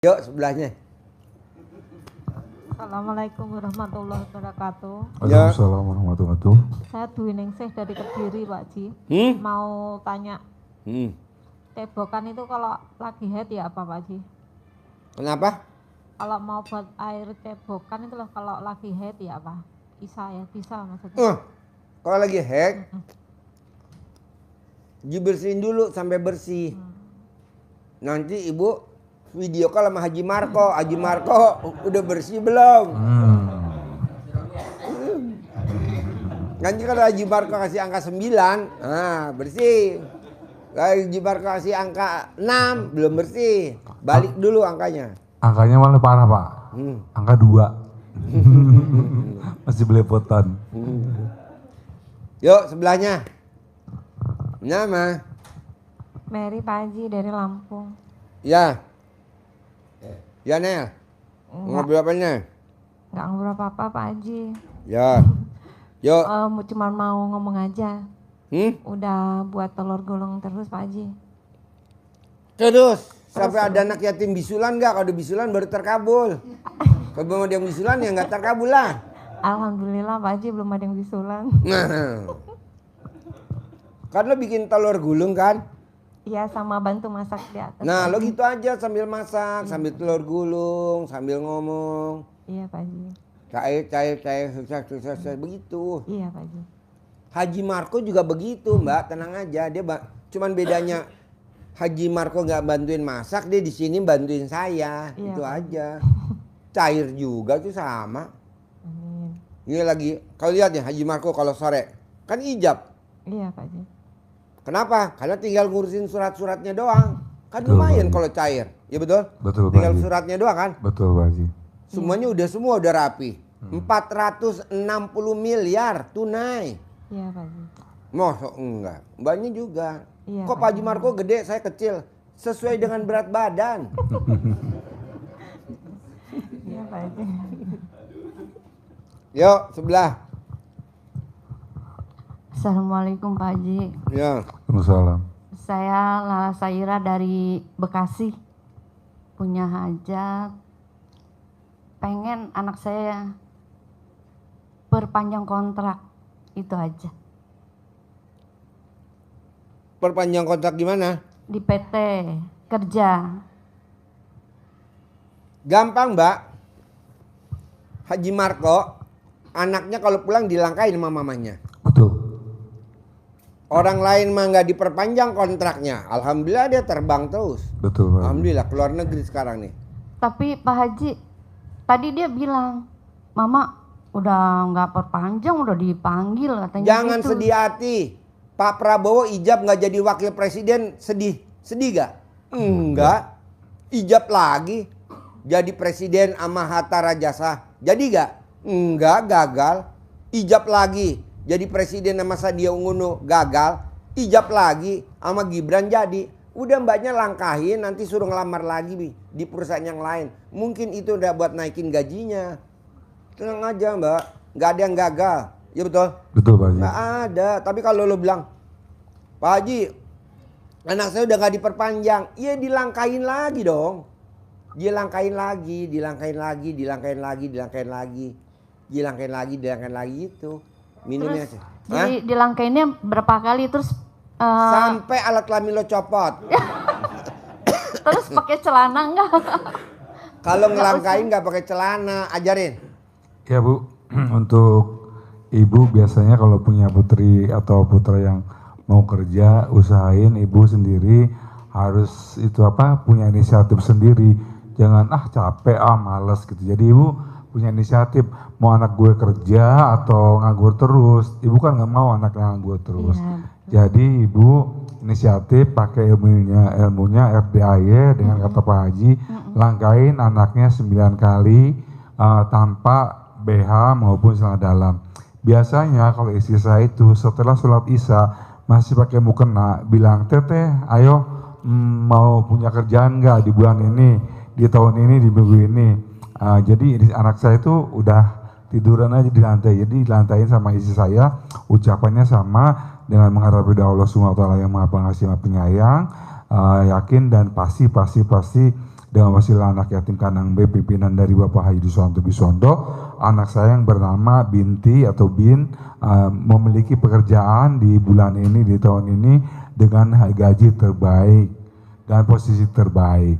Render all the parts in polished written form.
Yuk sebelahnya. Assalamualaikum warahmatullahi wabarakatuh. Waalaikumsalam warahmatullahi wabarakatuh. Saya Dwi Ningsih dari Kediri, Pak Ji. Mau tanya, cebokan itu kalau lagi haid ya apa, Pak Ji? Kenapa? Kalau mau buat air cebokan itu loh, kalau lagi haid ya apa? Bisa maksudnya. Kalau lagi haid, dibersihin dulu sampai bersih. Nanti ibu video call sama Haji Marco. Haji Marco udah bersih belum? Nanti kalau Haji Marco kasih angka 9, bersih. Kalau Haji Marco kasih angka 6, belum bersih. Balik dulu angkanya. Angkanya malah parah, Pak. Angka 2. Masih belepotan. Yuk sebelahnya. Nama? Mary, Pak Haji, dari Lampung. Ya. Ya Nel. Ngobrol apanya? Nggak ngobrol apa-apa, Pak Haji. Ya. Yuk. Cuma mau ngomong aja. Udah buat telur gulung terus, Pak Haji. Terus sampai ada anak yatim bisulan nggak? Kalau ada bisulan baru terkabul. Kalau belum ada yang bisulan ya nggak terkabul lah. Alhamdulillah, Pak Haji, belum ada yang bisulan. Nah. Kan lo bikin telur gulung kan? Iya, sama bantu masak di atas. Nah lo gitu aja sambil masak, sambil telur gulung, sambil ngomong. Iya, Pak Haji. Cair, sukses, begitu. Iya, Pak Haji. Haji Marco juga begitu, Mbak, tenang aja. Dia cuman bedanya Haji Marco nggak bantuin masak, dia di sini bantuin saya, Iya, itu Pak. aja. Cair juga tuh sama. Amin. Ini lagi, kalau lihat ya Haji Marco kalau sore kan ijab. Iya, Pak Haji. Kenapa? Karena tinggal ngurusin surat-suratnya doang. Kan Betul, lumayan Pak. kalau cair, ya betul? Betul, Pak Tinggal Haji. suratnya doang kan? Betul, Pak Haji. Semuanya udah rapi. 460 miliar tunai. Iya, Pak Haji. Mosok enggak? Mbaknya juga. Iya, Kok Pak Pak Haji Marco gede, saya kecil. Sesuai dengan berat badan. Iya, Pak Haji. Yuk, sebelah. Assalamualaikum, Pak Haji. Ya. Waalaikumsalam. Saya Lala Saira dari Bekasi. Punya hajat. Pengen anak saya perpanjang kontrak. Itu aja. Perpanjang kontrak gimana? Di PT kerja. Gampang, Mbak. Haji Marco, anaknya kalau pulang dilangkain sama mamanya. Betul. Orang lain mah nggak diperpanjang kontraknya. Alhamdulillah dia terbang terus. Betul, Pak Haji. Alhamdulillah keluar negeri sekarang nih. Tapi Pak Haji, tadi dia bilang, Mama udah nggak perpanjang, udah dipanggil katanya. Jangan gitu. sedih hati. Pak Prabowo ijab nggak jadi wakil presiden, sedih gak? Enggak. Ijab lagi jadi presiden sama Hatta Rajasa. Jadi gak? Enggak, gagal. Ijab lagi jadi presiden sama Sandiaga Uno, gagal. Ijab lagi sama Gibran jadi. Udah mbaknya langkahin, nanti suruh ngelamar lagi di perusahaan yang lain. Mungkin itu udah buat naikin gajinya. Tenang aja mbak, nggak ada yang gagal. Ya betul? Betul, Pak Haji. Nggak ada. Tapi kalau lo bilang, Pak Haji, anak saya udah nggak diperpanjang. Iya dilangkahin lagi dong. Dilangkahin lagi itu. Minumnya Terus, aja. jadi dilangkainnya berapa kali terus Sampai alat kelamin lo copot. terus pakai celana enggak? Kalau ngelangkain nggak pakai celana, ajarin. Ya, Bu. Untuk ibu biasanya kalau punya putri atau putra yang mau kerja, usahain ibu sendiri harus punya inisiatif sendiri. Jangan capek, males gitu. Jadi ibu punya inisiatif, mau anak gue kerja atau nganggur terus. Ibu kan nggak mau anaknya nganggur terus. Iya. Jadi ibu inisiatif pakai ilmunya RDAY dengan kata Pak Haji, langkain anaknya 9 kali tanpa BH maupun celana dalam. Biasanya kalau istri saya itu setelah sholat isya masih pakai mukena, bilang teteh ayo mau punya kerjaan nggak di bulan ini, di tahun ini, di minggu ini. Jadi anak saya itu udah tiduran aja di lantai. Jadi dilantain sama istri saya, ucapannya sama dengan mengharap ridha Allah SWT yang Maha Pengasih Maha Penyayang, yakin dan pasti dengan wasilah anak yatim Kanang B pimpinan dari Bapak Haji Suwanto Bisondo, anak saya yang bernama Binti atau Bin memiliki pekerjaan di bulan ini, di tahun ini dengan gaji terbaik dan posisi terbaik.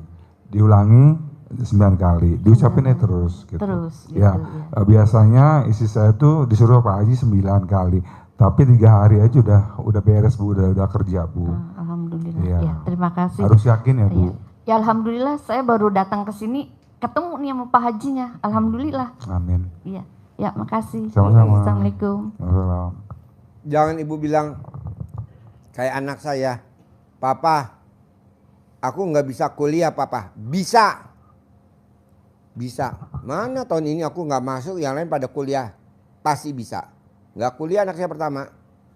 Diulangi 9 kali, diucapinnya terus gitu. Terus gitu, Ya, biasanya istri saya tuh disuruh Pak Haji 9 kali, tapi 3 hari aja udah beres Bu, udah kerja Bu. Alhamdulillah. Iya. Ya, terima kasih. Harus yakin ya Bu. Iya. Ya alhamdulillah saya baru datang ke sini ketemu nih sama Pak Hajinya. Alhamdulillah. Amin. Iya. Ya, makasih. Sama-sama. Assalamualaikum. Waalaikumsalam. Jangan ibu bilang kayak anak saya, Papa, aku nggak bisa kuliah Papa. Bisa. Mana tahun ini aku nggak masuk, yang lain pada kuliah. Pasti bisa. Nggak kuliah anak saya pertama,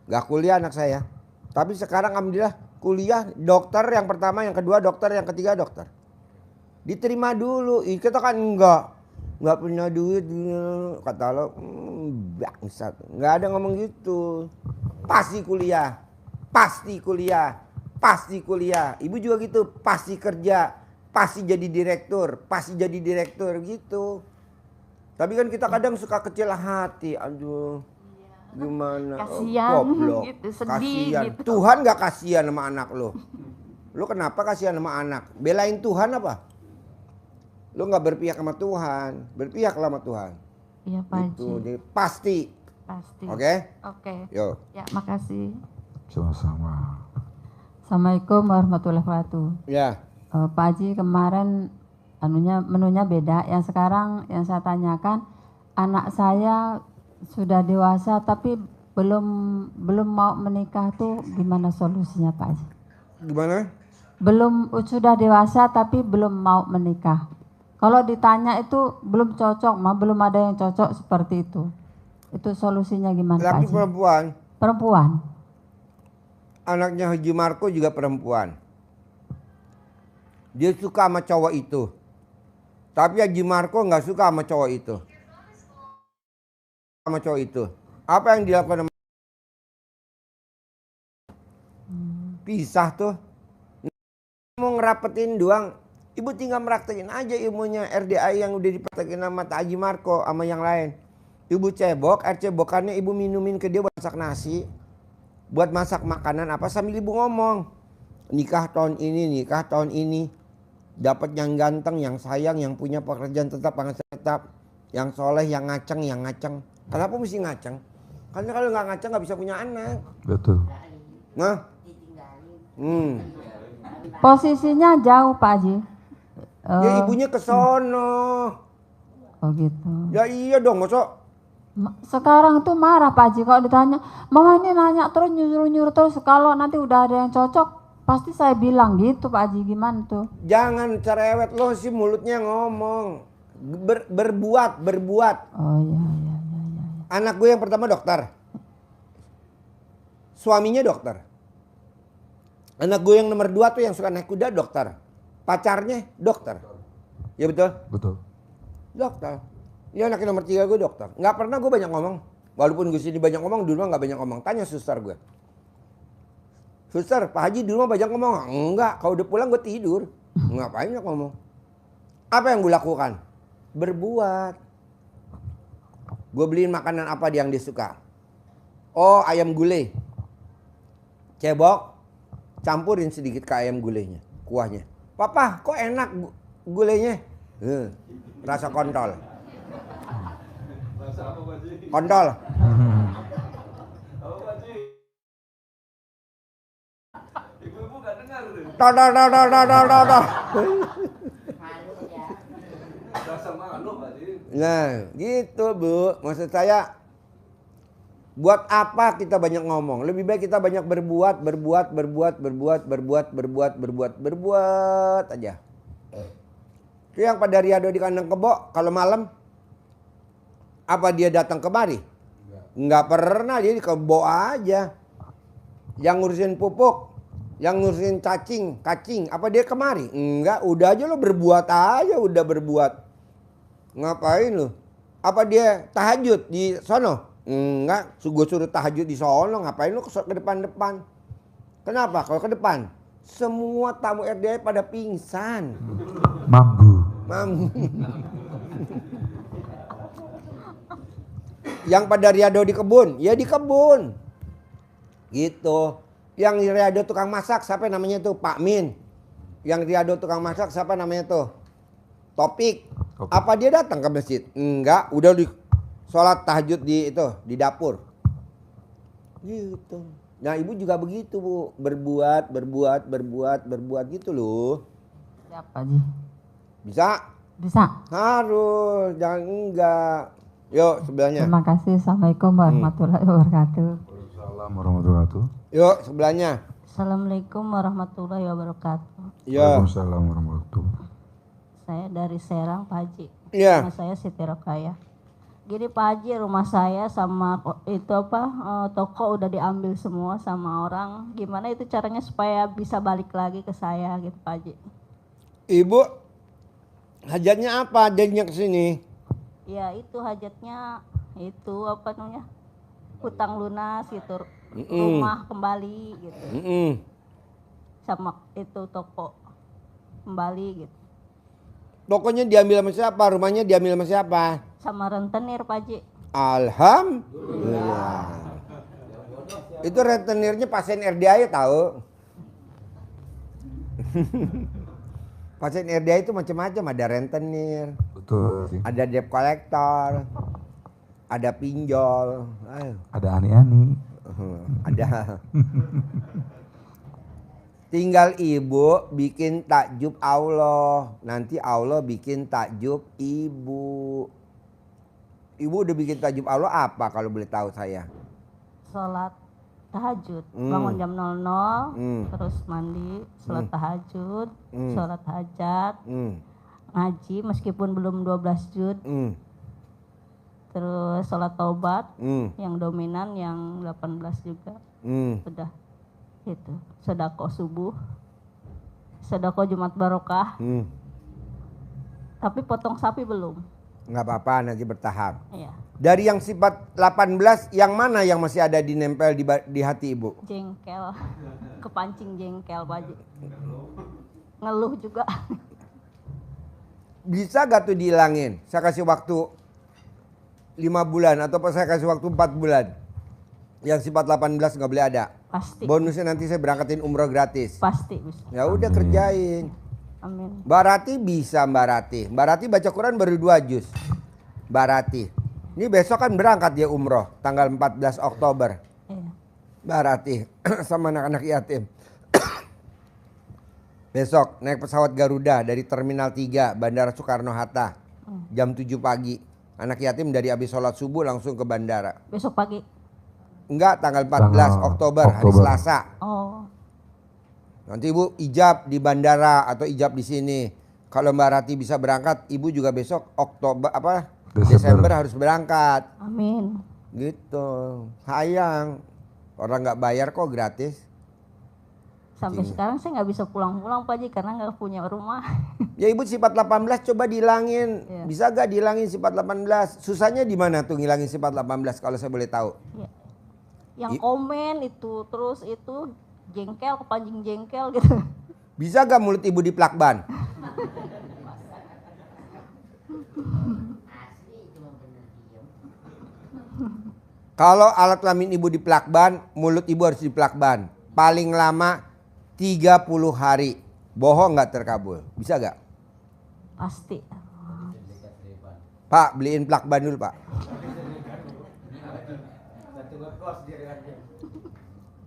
nggak kuliah anak saya. Tapi sekarang alhamdulillah kuliah, dokter yang pertama, yang kedua dokter, yang ketiga dokter. Diterima dulu. Kita kan nggak punya duit, kata lo, bangsat. Nggak ada ngomong gitu. Pasti kuliah, pasti kuliah, pasti kuliah. Ibu juga gitu, pasti kerja, pasti jadi direktur, pasti jadi direktur gitu. Tapi kan kita kadang suka kecil hati, aduh. Gimana? Kasihan Goblok. gitu, sedih Kasihan. gitu. Tuhan gak kasihan sama anak lo. Lo kenapa kasihan sama anak? Belain Tuhan apa? Lo gak berpihak sama Tuhan, berpihaklah sama Tuhan. Iya Pak Haji. Gitu. Jadi pasti. Pasti. Oke? Oke. Yo. Ya, makasih. Sama-sama. Assalamualaikum warahmatullahi wabarakatuh. Ya. Pak Haji kemarin menunya beda. Yang sekarang yang saya tanyakan, anak saya sudah dewasa tapi belum mau menikah tuh gimana solusinya Pak Haji? Gimana? Sudah dewasa tapi belum mau menikah. Kalau ditanya itu belum cocok, belum ada yang cocok seperti itu. Itu solusinya gimana Pak Laki Haji? perempuan. Perempuan. Anaknya Haji Marco juga perempuan. Dia suka sama cowok itu. Tapi Haji Marco nggak suka sama cowok itu. Sama cowok itu. Apa yang dilakukan sama pisah tuh. Mau ngerapetin doang. Ibu tinggal meraktekin aja ilmunya RDA yang udah dipraktekin sama Haji Marco sama yang lain. Ibu cebok, air cebokannya ibu minumin ke dia buat masak nasi. Buat masak makanan apa sambil ibu ngomong. Nikah tahun ini, nikah tahun ini. Dapat yang ganteng, yang sayang, yang punya pekerjaan tetap, penghasilan tetap. Yang soleh, yang ngaceng. Kenapa mesti ngaceng? Karena kalau nggak ngaceng nggak bisa punya anak. Betul. Nah. Posisinya jauh Pak Haji. Ya ibunya ke sono. Oh gitu. Ya iya dong, masa Sekarang tuh marah Pak Haji kalau ditanya, Mama ini nanya terus nyuruh terus, kalau nanti udah ada yang cocok pasti saya bilang gitu Pak Haji, gimana tuh? jangan cerewet lo sih mulutnya ngomong. Berbuat. Oh iya. Anak gue yang pertama dokter. Suaminya dokter. Anak gue yang nomor 2 tuh yang suka naik kuda dokter. Pacarnya dokter. Ya betul? Betul. Dokter. Ya anak yang nomor 3 gue dokter. Nggak pernah gue banyak ngomong. Walaupun gue sini banyak ngomong, di rumah nggak banyak ngomong. Tanya suster gue. Suster, Pak Haji di rumah banyak ngomong. Enggak, kalau udah pulang gue tidur. Ngapain banyak ngomong? Apa yang gue lakukan? Berbuat. Gue beliin makanan apa yang dia suka. Oh, ayam gulai. Cebok, campurin sedikit ke ayam gulainya, kuahnya. Papa, kok enak gulainya? Rasa kontol. Kontol. Toh. Nah, gitu Bu. Maksud saya, buat apa kita banyak ngomong? Lebih baik kita banyak berbuat aja. Itu yang pada Riado di kandang kebo, kalau malam apa dia datang kemari? Enggak pernah, dia di kebo aja. Yang ngurusin pupuk, yang ngurusin cacing, apa dia kemari? Enggak, udah aja lo berbuat aja, udah berbuat. Ngapain lu? Apa dia tahajud di sono? Enggak, gue suruh tahajud di sono, ngapain lu ke depan-depan? Kenapa? Kalau ke depan, semua tamu RDA pada pingsan. Mambu. Mam. Yang pada Riado di kebun, ya di kebun. Gitu. Yang Riado tukang masak, siapa namanya tuh? Pak Min. Yang Riado tukang masak, siapa namanya tuh? Topik. Apa dia datang ke masjid? Enggak, udah di sholat tahajud di itu, di dapur. Gitu. Nah ibu juga begitu bu, berbuat gitu loh. Siapa Ji? Bisa? Bisa. Harus, jangan enggak. Yuk sebelahnya. Terima kasih. Assalamualaikum warahmatullahi wabarakatuh. Waalaikumsalam warahmatullahi wabarakatuh. Yuk sebelahnya. Assalamualaikum warahmatullahi wabarakatuh. Ya. Waalaikumsalam warahmatullahi wabarakatuh. Saya dari Serang, Pak Haji. Iya. Nama saya Siti Rokaya. Gini Pak Haji, rumah saya sama toko udah diambil semua sama orang. Gimana itu caranya supaya bisa balik lagi ke saya gitu Pak Haji? Ibu hajatnya apa jadinya ke sini? Ya itu hajatnya itu apa namanya? Hutang lunas gitu. Rumah kembali gitu. Sama itu toko kembali gitu. Tokonya diambil sama siapa? Rumahnya diambil sama siapa? Sama rentenir Pak Haji. Alhamdulillah. Itu rentenirnya pasien RDA tahu. Pasien RDA itu macam-macam, ada rentenir, Betul sih. ada debt collector, ada pinjol, Ada ani-ani. ada. Tinggal ibu bikin takjub Allah, nanti Allah bikin takjub ibu. Ibu udah bikin takjub Allah apa kalau boleh tahu saya? Sholat tahajud, bangun jam 00, terus mandi, sholat tahajud, sholat hajat, ngaji meskipun belum 12 juz, terus sholat taubat, yang dominan yang 18 juga, udah itu, sedekah subuh, sedekah Jumat Barokah, tapi potong sapi belum. Nggak apa-apa, nanti bertahap. Iya. Dari yang sifat 18, yang mana yang masih ada di nempel di hati ibu? Jengkel, kepancing jengkel Pak Haji. Ngeluh juga. Bisa gak tuh dihilangin? Saya kasih waktu 5 bulan atau saya kasih waktu 4 bulan. Yang sifat 18 nggak boleh ada. Pasti. Bonusnya nanti saya berangkatin umroh gratis. Pasti bisa. Ya udah kerjain. Amin. Mbak Rati bisa Mbak Rati. Mbak Rati baca Quran baru 2 juz. Mbak Rati. Ini besok kan berangkat dia umroh tanggal 14 Oktober. Iya. Mbak Rati sama anak-anak yatim. Besok naik pesawat Garuda dari Terminal 3 Bandara Soekarno-Hatta. Jam 7 pagi. Anak yatim dari habis sholat subuh langsung ke bandara. Besok pagi. Enggak, tanggal 14 Oktober, hari Selasa. Oh. Nanti ibu ijab di bandara atau ijab di sini. Kalau Mbak Rati bisa berangkat, ibu juga besok Desember harus berangkat. Amin. Gitu. Sayang. Orang nggak bayar kok gratis. Sampai sekarang saya nggak bisa pulang-pulang Pak Haji karena nggak punya rumah. Ya ibu sifat 18 coba dihilangin. Iya. Bisa gak dihilangin sifat 18? Susahnya di mana tuh ngilangin sifat 18 kalau saya boleh tahu? Ya. Yang komen itu terus itu jengkel, kepancing jengkel gitu. Bisa gak mulut ibu diplakban? Kalau alat kelamin ibu diplakban, mulut ibu harus diplakban. Paling lama 30 hari. Bohong gak terkabul? Bisa gak? Pasti. Pak, beliin plakban dulu Pak.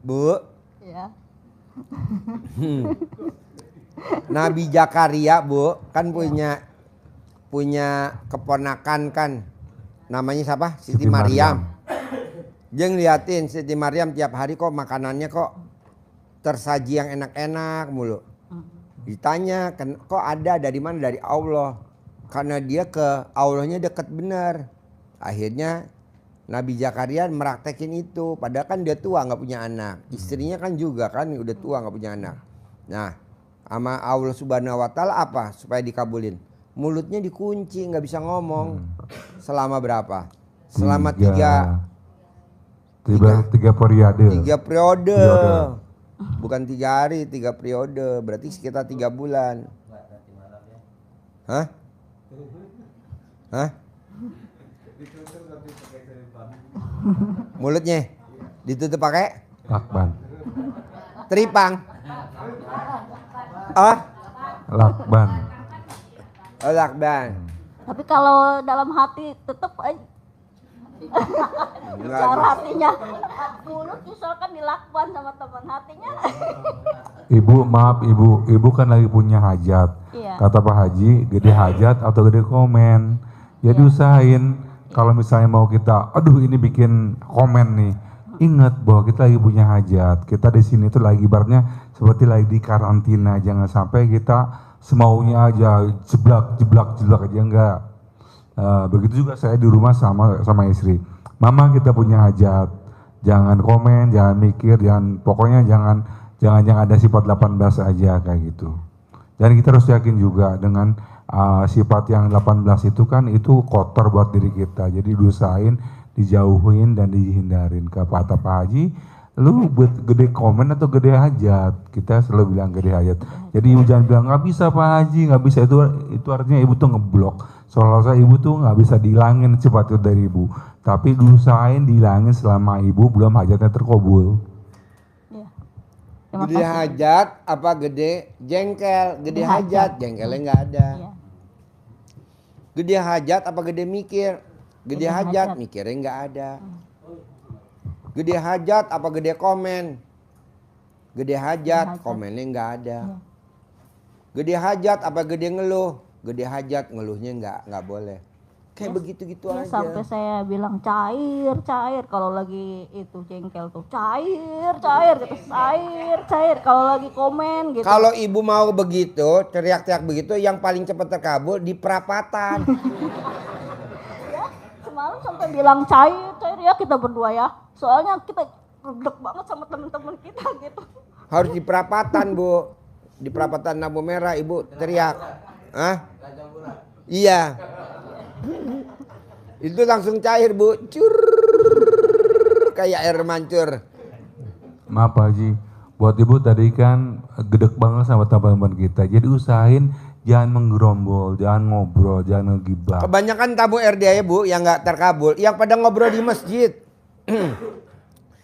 Bu, Ya. Nabi Zakaria bu, kan punya keponakan kan. Namanya siapa? Siti Maryam. Dia ngeliatin Siti Maryam tiap hari kok makanannya kok tersaji yang enak-enak mulu. Ditanya, kok ada dari mana? Dari Allah. Karena dia ke Allahnya dekat benar. Akhirnya Nabi Zakaria meraktekin itu. Padahal kan dia tua nggak punya anak. Istrinya kan juga kan udah tua nggak punya anak. Nah, sama Allah Subhanahu Wa Taala apa supaya dikabulin? Mulutnya dikunci, nggak bisa ngomong. Selama berapa? Selama tiga periode. 3 periode. Bukan 3 hari, 3 periode. Berarti sekitar 3 bulan. Hah? Hah? Mulutnya ditutup pakai Lakban. teripang. Oh, Lakban. lakban. Tapi kalau dalam hati tetap aja Enggak. cara hatinya mulut misalkan dilakban sama teman hatinya. Ibu maaf ibu kan lagi punya hajat. Iya. Kata Pak Haji, gede hajat atau gede komen. Jadi usahain kalau misalnya mau kita, aduh ini bikin komen nih. Ingat bahwa kita lagi punya hajat. Kita di sini tuh lagi ibaratnya seperti lagi di karantina. Jangan sampai kita semaunya aja jeblak aja enggak. Begitu juga saya di rumah sama istri. Mama kita punya hajat. Jangan komen, jangan mikir, pokoknya jangan ada sifat 18 aja kayak gitu. Dan kita harus yakin juga dengan sifat yang 18 itu kan itu kotor buat diri kita. Jadi diusahain, dijauhin dan dihindarin. Kata Pak Haji, lu buat gede komen atau gede hajat? Kita selalu bilang gede hajat. Jadi jangan bilang nggak bisa Pak Haji, nggak bisa, itu artinya ibu tuh ngeblok. Soalnya ibu tuh nggak bisa dihilangin sifat itu dari ibu. Tapi diusahain dihilangin selama ibu belum hajatnya terkabul. Iya. Terima Gede kasih. hajat apa gede jengkel? Gede hajat, jengkelnya nggak ada. Iya. Gede hajat apa gede mikir? Gede Gede hajat, hajat. mikirnya nggak ada. Gede hajat apa gede komen? Gede hajat, hajat. komennya nggak ada. Iya. Gede hajat apa gede ngeluh? Gede hajat, ngeluhnya nggak boleh. Kayak begitu-gitu Ya, aja. sampai saya bilang cair kalau lagi itu jengkel tuh cair gitu, cair kalau lagi komen gitu. Kalau ibu mau begitu, teriak-teriak begitu, yang paling cepat terkabul di perapatan. Ya, semalam sampai bilang cair ya kita berdua ya. Soalnya kita redek banget sama teman-teman kita gitu. Harus di perapatan, Bu. Di perapatan lampu merah, ibu teriak. Hah? Iya. Itu langsung cair, Bu. Cur, kayak air mancur. Maaf Pak Haji, buat ibu tadi kan gedek banget sama teman-teman kita. Jadi usahain jangan menggerombol, jangan ngobrol, jangan ngegibah. Kebanyakan tamu RDA, Bu, yang nggak terkabul, yang pada ngobrol di masjid.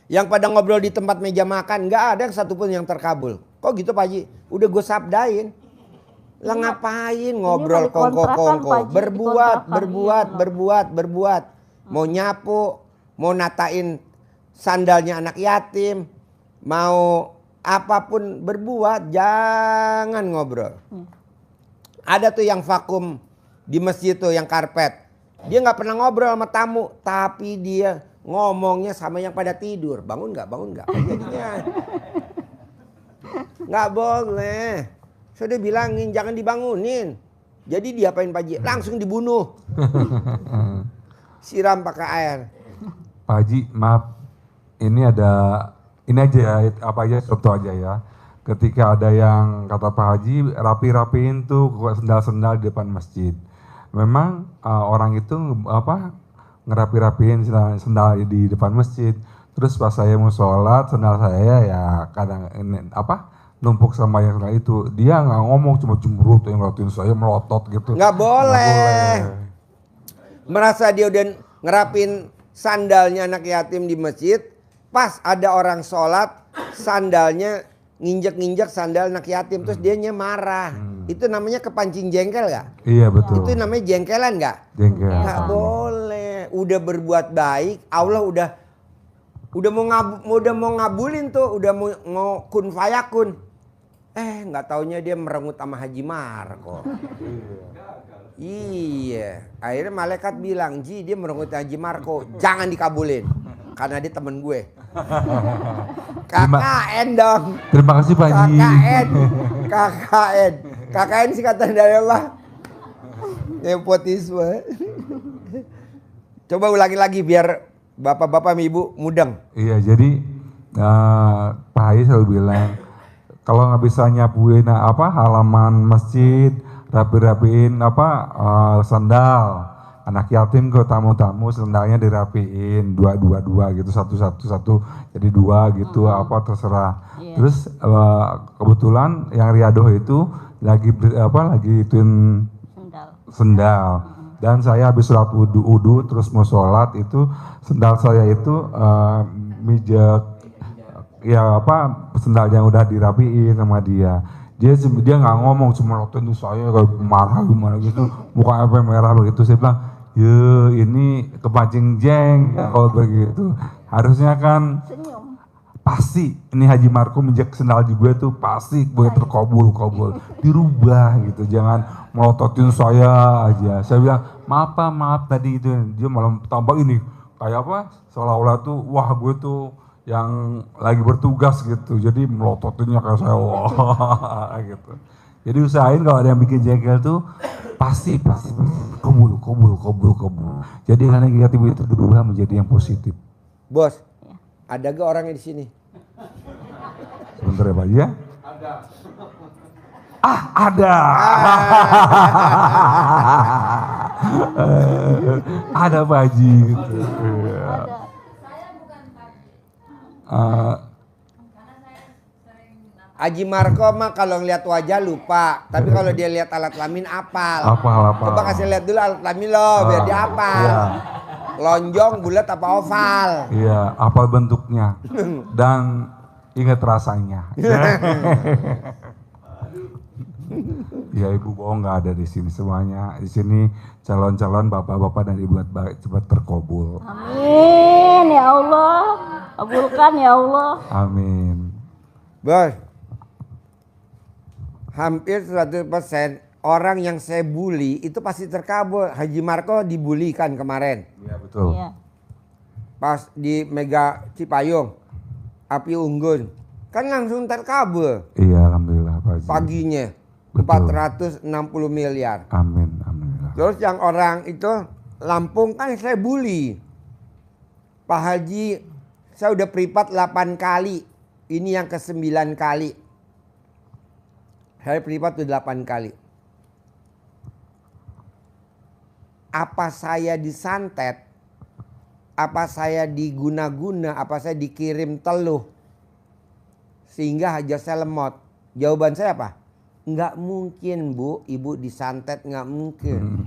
Yang pada ngobrol di tempat meja makan, nggak ada yang satupun yang terkabul. Kok gitu Pak Haji? Udah gue sabdain. Lah ngapain ngobrol Ini mau dikontrakan, kongko-kongko? Pak Haji, Berbuat. Mau nyapu, mau natain sandalnya anak yatim, mau apapun berbuat, jangan ngobrol. Ada tuh yang vakum di masjid tuh yang karpet. Dia nggak pernah ngobrol sama tamu, tapi dia ngomongnya sama yang pada tidur. Bangun nggak? Jadinya nggak boleh. Sudah bilangin jangan dibangunin. Jadi diapain Pak Haji? Langsung dibunuh. Siram pakai air. Pak Haji, maaf, ini aja ya, apa aja contoh aja ya. Ketika ada yang kata Pak Haji rapi-rapiin tuh sendal-sendal di depan masjid. Memang orang itu ngerapi-rapiin sendal di depan masjid. Terus pas saya mau sholat, sendal saya ya kadang numpuk sama yang sendal itu. Dia nggak ngomong, cuma cemberut yang ngeliatin saya melotot gitu. Nggak boleh. Merasa dia udah ngerapin sandalnya anak yatim di masjid, pas ada orang sholat, sandalnya nginjek-nginjek sandal anak yatim, terus dianya marah. Itu namanya kepancing jengkel gak? Iya betul. Itu namanya jengkelan gak? Jengkel. Nggak boleh. Udah berbuat baik, Allah udah mau ngabulin tuh, udah mau kun fayakun. Nggak taunya dia merengut sama Haji Marko. Iya, akhirnya malaikat bilang, Ji dia merengut Haji Marko, jangan dikabulin. Karena dia temen gue. KKN dong. Terima kasih Pak Haji. KKN singkatan dari apa? Nepotisme. Coba ulangi lagi biar bapak-bapak ibu mudeng. Iya, jadi Pak Haji selalu bilang kalau nggak bisa nyapuin halaman masjid, rapi-rapiin sandal anak yatim ke tamu-tamu, sendalnya dirapiin dua gitu, satu jadi dua gitu, terserah. Iya. Terus kebetulan yang riadoh itu lagi ituin sendal. Dan saya habis sholat wudu terus mau sholat itu sendal saya itu mijak ya apa sendal yang udah dirapiin sama dia. Dia nggak ngomong, cuma waktu itu saya kayak marah gimana gitu, muka apa merah begitu. Saya bilang, ya ini kepancing jeng kalau begitu. Harusnya kan Senyum. pasti ini Haji Marco menjak sendal di gue tuh pasti gue terkabul dirubah gitu, jangan melototin saya aja. Saya bilang maaf tadi itu, dia malah tambah ini kayak apa seolah-olah tuh wah gue tuh yang lagi bertugas gitu, jadi melototinnya kayak saya wah gitu. Jadi usahain kalau ada yang bikin jengkel tuh pasti kabul. Jadi karena negatif itu berubah menjadi yang positif. Bos, ada gak orangnya di sini? Sebentar ya Pak ya. Ada. Ada Pak Haji gitu. Haji Marco mah kalau ngeliat wajah lupa, tapi kalau dia lihat alat kelamin apal. Apal. Coba kasih lihat dulu alat kelamin lo, biar dia apal. Iya. Lonjong, bulat apa oval? Iya, apal bentuknya dan ingat rasanya. Ya Ibu bohong nggak ada di sini semuanya. Di sini calon-calon bapak-bapak dan ibu cepat terkabul. Amin ya Allah. Kabulkan ya Allah. Amin. Bos, hampir 100% orang yang saya bully itu pasti terkabul. Haji Marco dibulikan kemarin. Iya betul. Iya. Pas di Mega Cipayung, Api Unggun. Kan langsung terkabul Iya alhamdulillah Pak Haji. paginya. Betul. 460 miliar. Amin, alhamdulillah. Terus yang orang itu Lampung kan saya bully. Pak Haji, saya udah privat 8 kali. Ini yang ke-9 kali. Saya privat udah 8 kali. Apa saya disantet? Apa saya diguna-guna? Apa saya dikirim teluh? Sehingga haja saya lemot. Jawaban saya apa? Nggak mungkin Bu, Ibu disantet, nggak mungkin.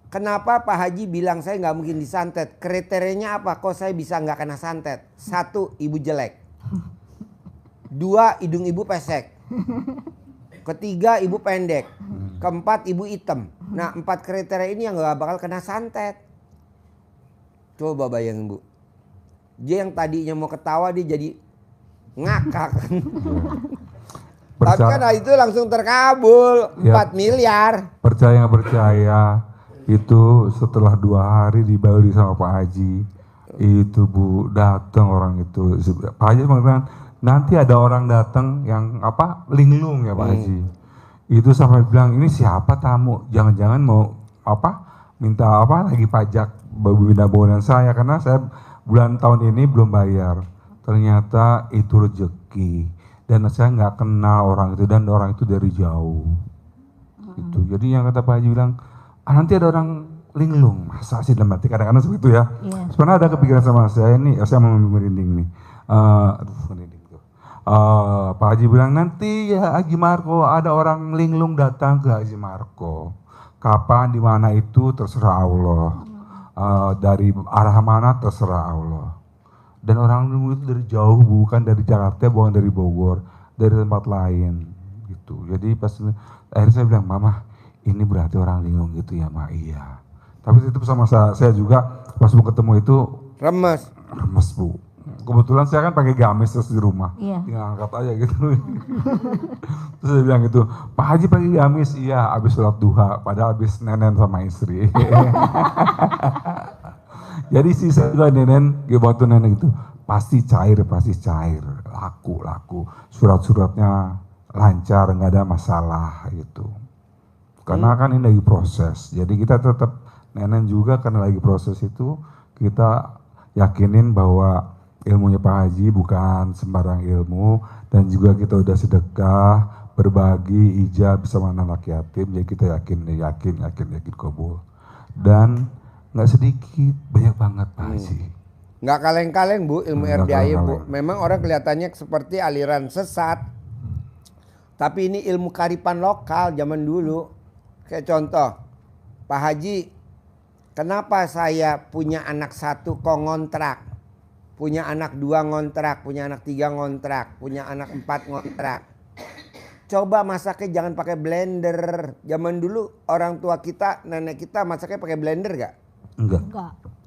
Kenapa Pak Haji bilang saya nggak mungkin disantet? Kriterianya apa? Kok saya bisa nggak kena santet? 1, Ibu jelek. 2, hidung Ibu pesek. 3, Ibu pendek. 4, Ibu hitam. Nah 4 kriteria ini yang nggak bakal kena santet. Coba bayangin Bu. Dia yang tadinya mau ketawa dia jadi ngakak. Tapi kan itu langsung terkabul 4 miliar. Percaya nggak percaya itu setelah 2 hari dibeli sama Pak Haji itu Bu datang orang itu. Pak Haji mengatakan nanti ada orang datang yang apa linglung ya Pak Haji. Itu sampai bilang ini siapa tamu? Jangan-jangan mau apa minta apa lagi pajak benda bangunan saya karena saya bulan tahun ini belum bayar. Ternyata itu rezeki. Dan saya nggak kenal orang itu dan orang itu dari jauh. Itu. Jadi yang kata Pak Haji bilang, nanti ada orang linglung. Masa sih dalam hati kadang-kadang seperti itu ya. Iya. Sebenarnya ada kepikiran sama saya ini, saya mau merinding nih. Merinding tuh. Pak Haji bilang nanti ya Haji Marco ada orang linglung datang ke Haji Marco. Kapan di mana itu terserah Allah. Dari arah mana terserah Allah. Dan orang linglung itu dari jauh, bukan dari Jakarta, bukan dari Bogor, dari tempat lain gitu. Jadi pas akhirnya saya bilang, Mama ini berarti orang linglung gitu ya Ma? Iya. Tapi itu sama saya juga pas mau ketemu itu Remes. Bu. Kebetulan saya kan pakai gamis terus di rumah, Iya. tinggal angkat aja gitu. Terus saya bilang gitu, Pak Haji pakai gamis, iya habis sholat duha, padahal habis nenen sama istri. Jadi sisa juga nenen, waktu nenen itu pasti cair, laku, surat-suratnya lancar, nggak ada masalah gitu. Karena kan ini lagi proses, jadi kita tetap nenen juga karena lagi proses itu kita yakinin bahwa ilmunya Pak Haji bukan sembarang ilmu dan juga kita udah sedekah, berbagi, ijab bersama anak yatim, jadi kita yakin kabul. Dan nggak sedikit, banyak banget Pak Haji. Nggak kaleng-kaleng Bu ilmu Nggak RDAY Bu. kaleng-kaleng. Memang orang kelihatannya seperti aliran sesat. Tapi ini ilmu karipan lokal zaman dulu. Kayak contoh, Pak Haji, kenapa saya punya anak 1 kok ngontrak, punya anak 2 ngontrak, punya anak 3 ngontrak, punya anak 4 ngontrak. Coba masaknya jangan pakai blender. Zaman dulu orang tua kita, nenek kita masaknya pakai blender gak? Enggak.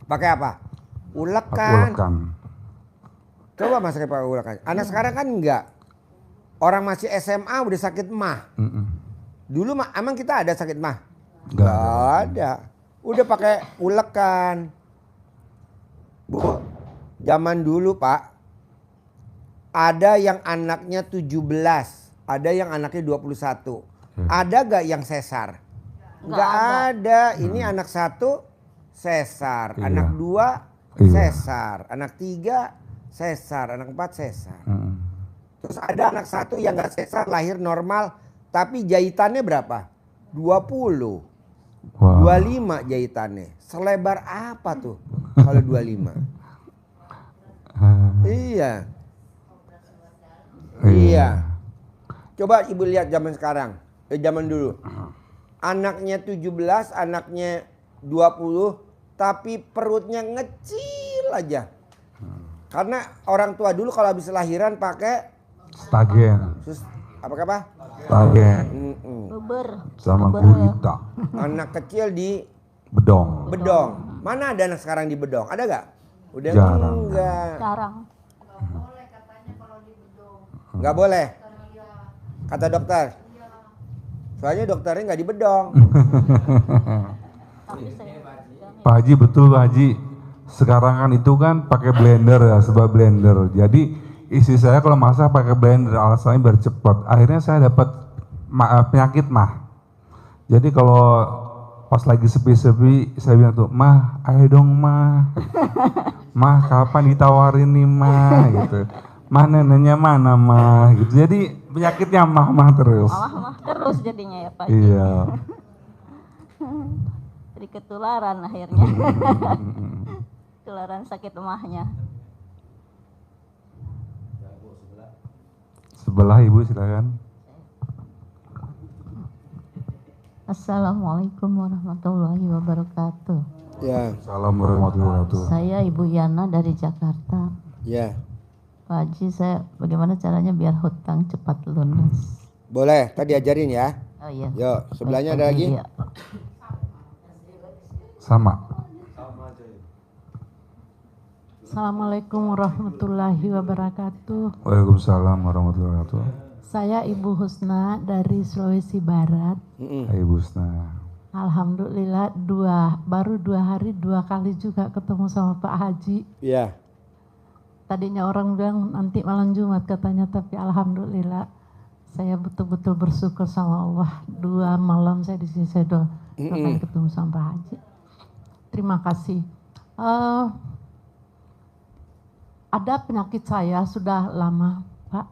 Pakai apa? Pakai Ulekan. ulekan. Coba masaknya pakai ulekan. Anak sekarang kan enggak. Orang masih SMA udah sakit mah. Dulu mah emang kita ada sakit mah? Enggak ada. Udah pakai ulekan. Bu, zaman dulu Pak, ada yang anaknya 17, ada yang anaknya 21. Ada gak yang sesar? Enggak ada. Ini anak 1 sesar, Iya. anak 2 Iya. sesar, anak 3 sesar, anak 4 sesar. Terus ada anak 1 yang gak sesar, lahir normal, tapi jahitannya berapa? 20. Wah. 25 jahitannya. Selebar apa tuh kalau 25? Iya. Iya. Coba ibu lihat zaman sekarang. Zaman dulu. Anaknya 17, anaknya 20, tapi perutnya ngecil aja. Karena orang tua dulu kalau habis lahiran pakai Stagen. apa? Stagen. Beber. Sama Beber. gurita. Anak kecil di Bedong. bedong. Mana ada anak sekarang di bedong? Ada gak? Udah Jarang. enggak. Sekarang. Nggak boleh. Kata dokter. Soalnya dokternya nggak di bedong. Tapi saya Pak Haji, betul Pak Haji. Sekarang kan itu kan pakai blender ya, sebab blender. Jadi istri saya kalau masak pakai blender, alasannya biar cepat. Akhirnya saya dapat penyakit mah. Jadi kalau pas lagi sepi-sepi, saya bilang tuh, "Mah, ayo dong mah. Mah, kapan ditawarin nih mah?" gitu. "Mah, neneknya mana mah?" gitu. Jadi penyakitnya mah terus. mah terus jadinya ya Pak. Iya. Jadi ketularan akhirnya. Ketularan sakit emahnya. Sebelah Ibu silakan. Assalamualaikum warahmatullahi wabarakatuh. Ya, Assalamualaikum warahmatullahi wabarakatuh. Saya Ibu Yana dari Jakarta. ya. Pak Haji, saya bagaimana caranya biar hutang cepat lunas? Boleh, tadi ajarin ya. Oh iya. Yuk, sebelahnya Baik, ada Pak lagi. Haji, iya. Sama. Assalamualaikum warahmatullahi wabarakatuh. Waalaikumsalam warahmatullahi wabarakatuh. Saya Ibu Husna dari Sulawesi Barat. Hai Bu Husna. Alhamdulillah baru 2 hari 2 kali juga ketemu sama Pak Haji. Iya. Tadinya orang bilang nanti malam Jumat katanya, tapi alhamdulillah saya betul-betul bersyukur sama Allah. 2 malam saya di sini, saya doa ketemu sama Pak Haji. Terima kasih. Ada penyakit saya sudah lama, Pak.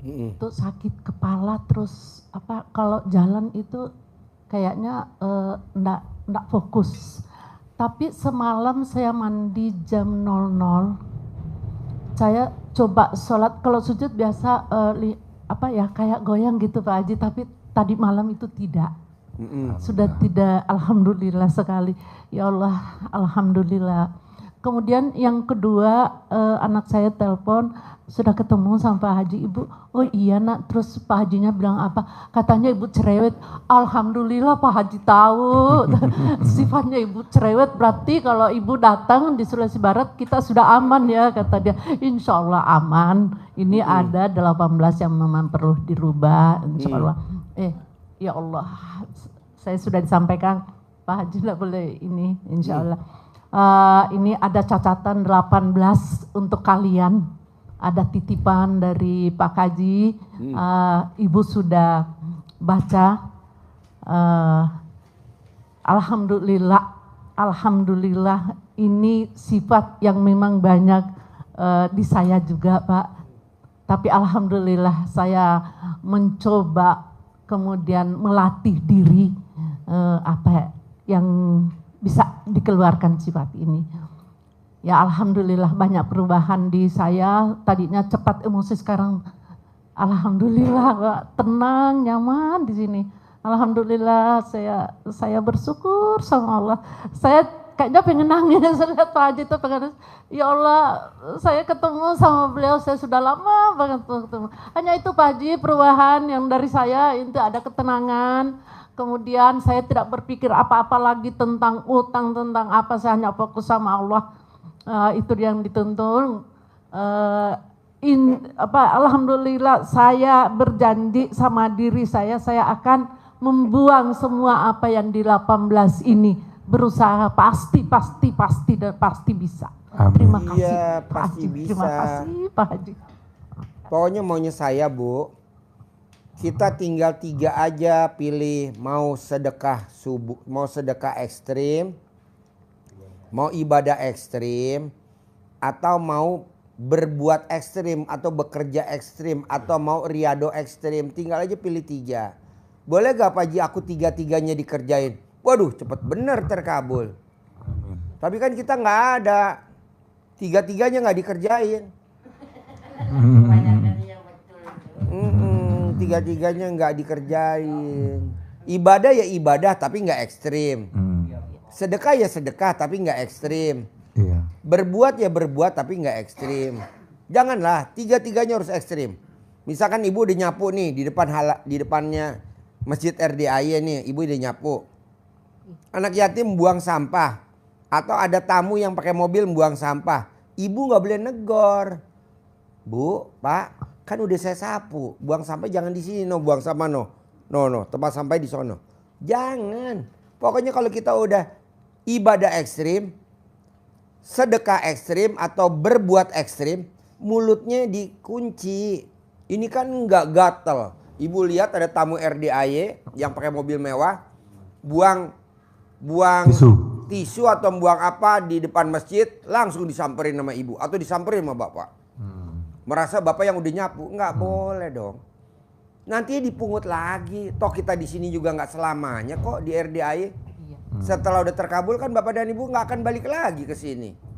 Itu sakit kepala, terus kalau jalan itu kayaknya enggak fokus. Tapi semalam saya mandi jam 00. Saya coba sholat, kalau sujud biasa kayak goyang gitu Pak Haji, tapi tadi malam itu tidak. Sudah tidak, alhamdulillah sekali. Ya Allah, alhamdulillah. Kemudian yang kedua, anak saya telepon, sudah ketemu sama Pak Haji. Ibu, oh iya nak, terus Pak Hajinya bilang apa? Katanya ibu cerewet. Alhamdulillah Pak Haji tahu. Sifatnya ibu cerewet, berarti kalau ibu datang di Sulawesi Barat kita sudah aman ya, kata dia. Insya Allah aman. Ini ada 18 yang memang perlu dirubah, insya Allah. Ya Allah, saya sudah disampaikan Pak Haji tidak boleh ini, insya Allah. Ini ada catatan 18 untuk kalian. Ada titipan dari Pak Haji. Ibu sudah baca. Alhamdulillah ini sifat yang memang banyak di saya juga Pak. Tapi alhamdulillah saya mencoba kemudian melatih diri yang bisa dikeluarkan sifat ini. Ya alhamdulillah banyak perubahan di saya. Tadinya cepat emosi, sekarang alhamdulillah Pak, tenang, nyaman di sini. Alhamdulillah saya bersyukur sama Allah. Saya kayaknya pengen nangis lihat Pak Haji itu pengen, ya Allah saya ketemu sama beliau, saya sudah lama banget ketemu. Hanya itu Pak Haji perubahan yang dari saya, itu ada ketenangan. Kemudian saya tidak berpikir apa-apa lagi tentang utang, tentang apa, saya hanya fokus sama Allah. Itu yang dituntun. Alhamdulillah saya berjanji sama diri saya akan membuang semua apa yang di 18 ini, berusaha pasti dan pasti bisa. Amin. Terima kasih Iya, Pak pasti Haji. bisa. Terima kasih Pak Haji. Pokoknya maunya saya, Bu, kita tinggal 3 aja pilih, mau sedekah subuh, mau sedekah ekstrim, mau ibadah ekstrim, atau mau berbuat ekstrim atau bekerja ekstrim atau mau riado ekstrim. Tinggal aja pilih 3. Boleh gak Pak Haji aku 3-3-nya dikerjain? Waduh, cepet bener terkabul. Tapi kan kita nggak ada, 3-3-nya nggak dikerjain. 3-3-nya nggak dikerjain. Ibadah ya ibadah tapi nggak ekstrim. Sedekah ya sedekah tapi nggak ekstrim. Iya. Berbuat ya berbuat tapi nggak ekstrim. Janganlah 3-3-nya harus ekstrim. Misalkan ibu udah nyapu nih di depannya Masjid RDAY nih, ibu udah nyapu. Anak yatim buang sampah atau ada tamu yang pakai mobil buang sampah, ibu nggak boleh negor. Bu, Pak, kan udah saya sapu, buang sampah jangan di sini, no, buang sampah no, tempat sampah di sono. Jangan. Pokoknya kalau kita udah ibadah ekstrim, sedekah ekstrim atau berbuat ekstrim, mulutnya dikunci. Ini kan nggak gatel. Ibu lihat ada tamu RDAY yang pakai mobil mewah, buang tisu atau buang apa di depan masjid, langsung disamperin sama ibu atau disamperin sama bapak. Merasa bapak yang udah nyapu, nggak boleh dong. Nanti dipungut lagi. Toh kita di sini juga nggak selamanya kok di RDAY. Setelah udah terkabul kan bapak dan ibu nggak akan balik lagi ke sini.